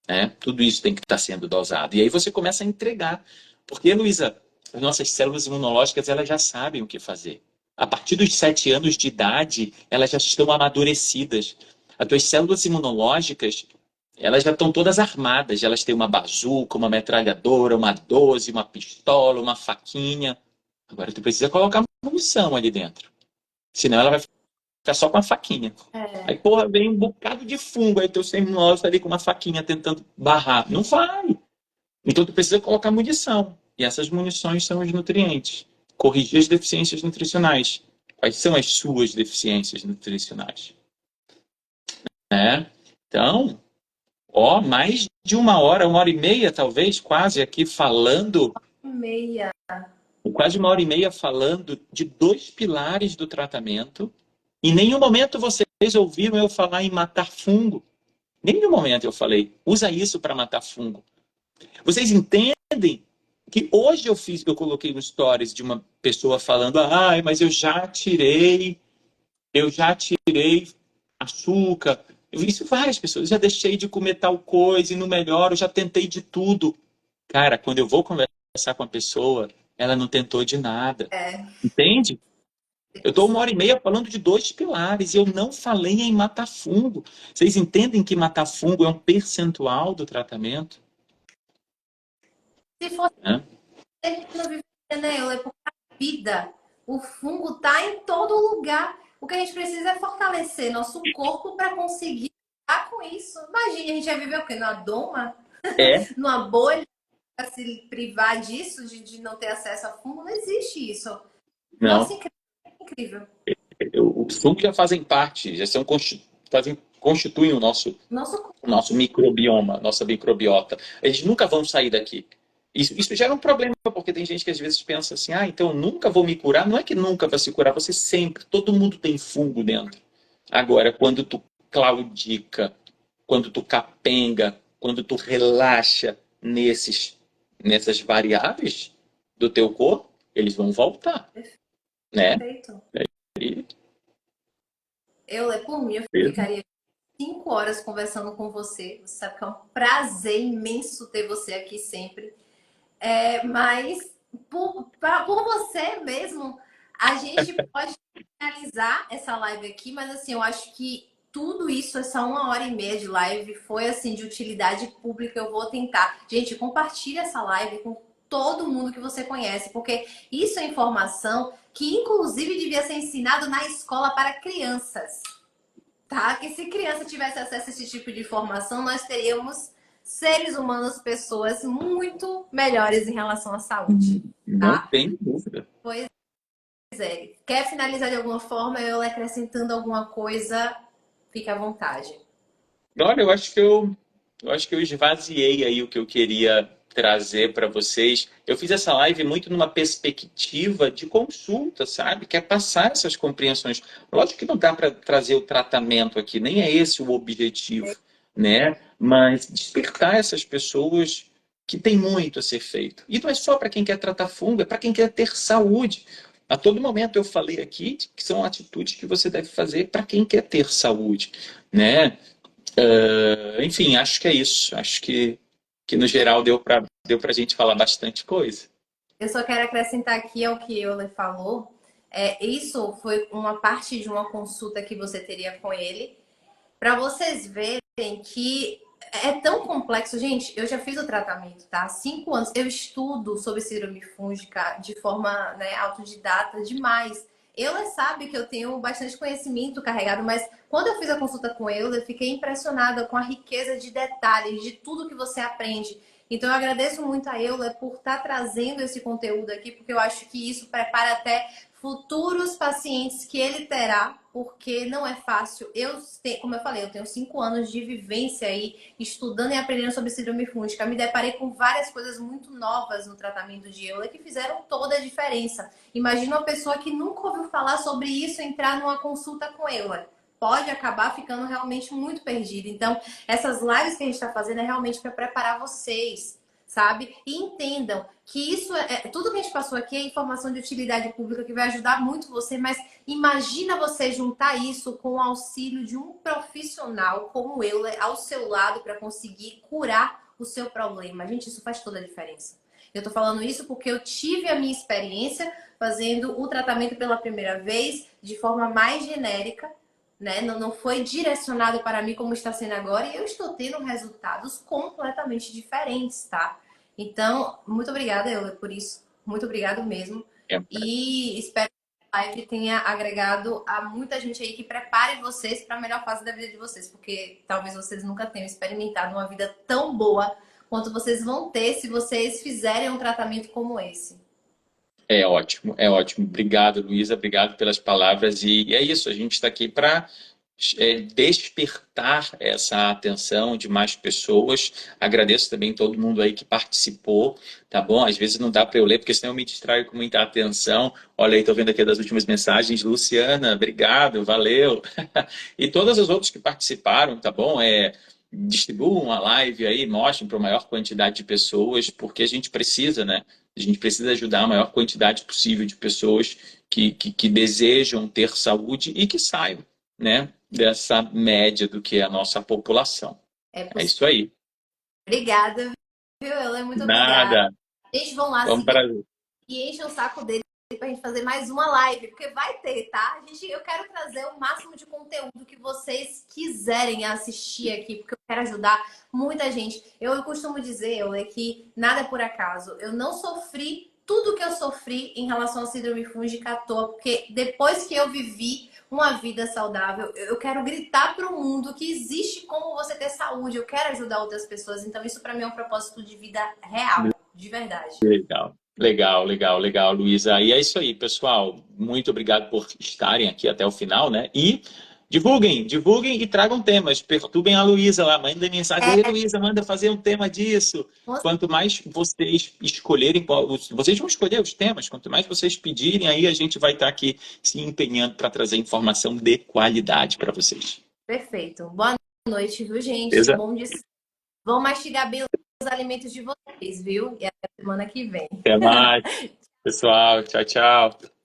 Né? Tudo isso tem que estar sendo dosado. E aí você começa a entregar. Porque, Luísa, as nossas células imunológicas elas já sabem o que fazer. A partir dos 7 anos de idade, elas já estão amadurecidas. As tuas células imunológicas, elas já estão todas armadas. Elas têm uma bazuca, uma metralhadora, uma 12, uma pistola, uma faquinha. Agora tu precisa colocar munição ali dentro. Senão ela vai ficar só com a faquinha. Aí, porra, vem um bocado de fungo. Aí teu sistema imunológico tá ali com uma faquinha tentando barrar. Não vai. Então tu precisa colocar munição. E essas munições são os nutrientes. Corrigir as deficiências nutricionais. Quais são as suas deficiências nutricionais? Né? Então, mais de uma hora e meia, talvez, quase aqui falando. Meia. Quase uma hora e meia falando de 2 pilares do tratamento. Em nenhum momento vocês ouviram eu falar em matar fungo. Em nenhum momento eu falei, usa isso para matar fungo. Vocês entendem que hoje eu coloquei no stories de uma pessoa falando, mas eu já tirei açúcar. Eu vi isso várias pessoas, já deixei de comer tal coisa e não melhoro, já tentei de tudo. Cara, quando eu vou conversar com a pessoa, ela não tentou de nada. Entende? Eu estou uma hora e meia falando de 2 pilares e eu não falei em matar fungo. Vocês entendem que matar fungo é um percentual do tratamento? Se fosse não viver, né, Euler? Porque a vida, o fungo está em todo lugar. O que a gente precisa é fortalecer nosso corpo para conseguir lidar com isso. Imagina, a gente vai viver o quê? Numa doma? É. Numa bolha? Para se privar disso, de não ter acesso a fungo? Não existe isso. Não. Nossa, incrível. Os fungos já fazem parte, constituem o nosso microbioma, nossa microbiota. Eles nunca vão sair daqui. Isso gera um problema, porque tem gente que às vezes pensa assim, então eu nunca vou me curar. Não é que nunca vai se curar, você sempre, todo mundo tem fungo dentro. Agora, quando tu claudica, quando tu capenga, quando tu relaxa nessas variáveis do teu corpo, eles vão voltar. Né? Perfeito. Eu, por mim, eu ficaria 5 horas conversando com você. Você sabe que é um prazer imenso ter você aqui sempre. Mas por você mesmo, a gente pode finalizar essa live aqui, mas assim, eu acho que tudo isso, essa 1 hora e meia de live, foi assim de utilidade pública. Eu vou tentar. Gente, compartilhe essa live com todo mundo que você conhece, porque isso é informação que inclusive devia ser ensinado na escola para crianças. Tá? Que se criança tivesse acesso a esse tipo de informação, nós teríamos seres humanos, pessoas muito melhores em relação à saúde. Não Tá? tem dúvida. Pois é. Quer finalizar de alguma forma? Eu acrescentando alguma coisa, fique à vontade. Olha, eu acho que eu esvaziei aí o que eu queria trazer para vocês. Eu fiz essa live muito numa perspectiva de consulta, sabe? Quer passar essas compreensões. Lógico que não dá para trazer o tratamento aqui, nem é esse o objetivo, né? mas despertar essas pessoas que tem muito a ser feito. E não é só para quem quer tratar fungo, é para quem quer ter saúde. A todo momento eu falei aqui que são atitudes que você deve fazer para quem quer ter saúde, né? Enfim, acho que é isso. Acho que no geral deu para a gente falar bastante coisa. Eu só quero acrescentar aqui ao que Euler falou. Isso foi uma parte de uma consulta que você teria com ele, para vocês verem que é tão complexo. Gente, eu já fiz o tratamento, tá? Há 5 anos. Eu estudo sobre síndrome fúngica de forma, né, autodidata demais. Euler sabe que eu tenho bastante conhecimento carregado, mas quando eu fiz a consulta com Euler, eu fiquei impressionada com a riqueza de detalhes, de tudo que você aprende. Então, eu agradeço muito a Euler por estar trazendo esse conteúdo aqui, porque eu acho que isso prepara até futuros pacientes que ele terá, porque não é fácil. Como eu falei, eu tenho 5 anos de vivência aí, estudando e aprendendo sobre síndrome fúngica. Me deparei com várias coisas muito novas no tratamento de Euler que fizeram toda a diferença. Imagina uma pessoa que nunca ouviu falar sobre isso entrar numa consulta com Euler. Pode acabar ficando realmente muito perdida. Então, essas lives que a gente está fazendo é realmente para preparar vocês, sabe? E entendam que isso tudo que a gente passou aqui é informação de utilidade pública que vai ajudar muito você, mas imagina você juntar isso com o auxílio de um profissional como eu ao seu lado para conseguir curar o seu problema. Gente, isso faz toda a diferença. Eu tô falando isso porque eu tive a minha experiência fazendo o tratamento pela primeira vez de forma mais genérica, né? Não foi direcionado para mim como está sendo agora, e eu estou tendo resultados completamente diferentes, tá? Então, muito obrigada, Euler, por isso. Muito obrigado mesmo. É, E espero que a live tenha agregado a muita gente aí que prepare vocês para a melhor fase da vida de vocês, porque talvez vocês nunca tenham experimentado uma vida tão boa quanto vocês vão ter se vocês fizerem um tratamento como esse. é ótimo, é ótimo. Obrigado, Luísa, obrigado pelas palavras. E é isso, a gente está aqui para despertar essa atenção de mais pessoas. Agradeço também todo mundo aí que participou, tá bom? Às vezes não dá para eu ler, porque senão eu me distraio com muita atenção. Olha aí, estou vendo aqui das últimas mensagens. Luciana, obrigado, valeu. E todas as outras que participaram, tá bom? Distribuam a live aí, mostrem para a maior quantidade de pessoas, porque a gente precisa, né? A gente precisa ajudar a maior quantidade possível de pessoas que desejam ter saúde e que saiam, né, dessa média do que é a nossa população. É É possível. isso aí. Obrigada, viu, Euler? Muito obrigada. Nada. Eles vão lá Vamos seguir para. e enchem o saco dele pra gente fazer mais uma live, porque vai ter, tá? Eu quero trazer o máximo de conteúdo que vocês quiserem assistir aqui, porque eu quero ajudar muita gente. Eu costumo dizer, Euler, que nada é por acaso. Eu não sofri tudo que eu sofri em relação à síndrome fúngica à toa, porque depois que eu vivi uma vida saudável, eu quero gritar para o mundo que existe como você ter saúde. Eu quero ajudar outras pessoas. Então, isso para mim é um propósito de vida real, de verdade. Legal. Legal, legal, legal, Luísa. E é isso aí, pessoal. Muito obrigado por estarem aqui até o final, né? E divulguem, divulguem e tragam temas. Perturbem a Luísa lá, mandem mensagem. Oi, Luísa, manda fazer um tema disso. Quanto mais vocês escolherem, vocês vão escolher os temas. Quanto mais vocês pedirem, aí a gente vai estar aqui se empenhando para trazer informação de qualidade para vocês. Perfeito. Boa noite, viu, gente? Beleza? Bom dia. Vão mastigar bem os alimentos de vocês, viu? E até semana que vem. Até mais, pessoal. Tchau, tchau.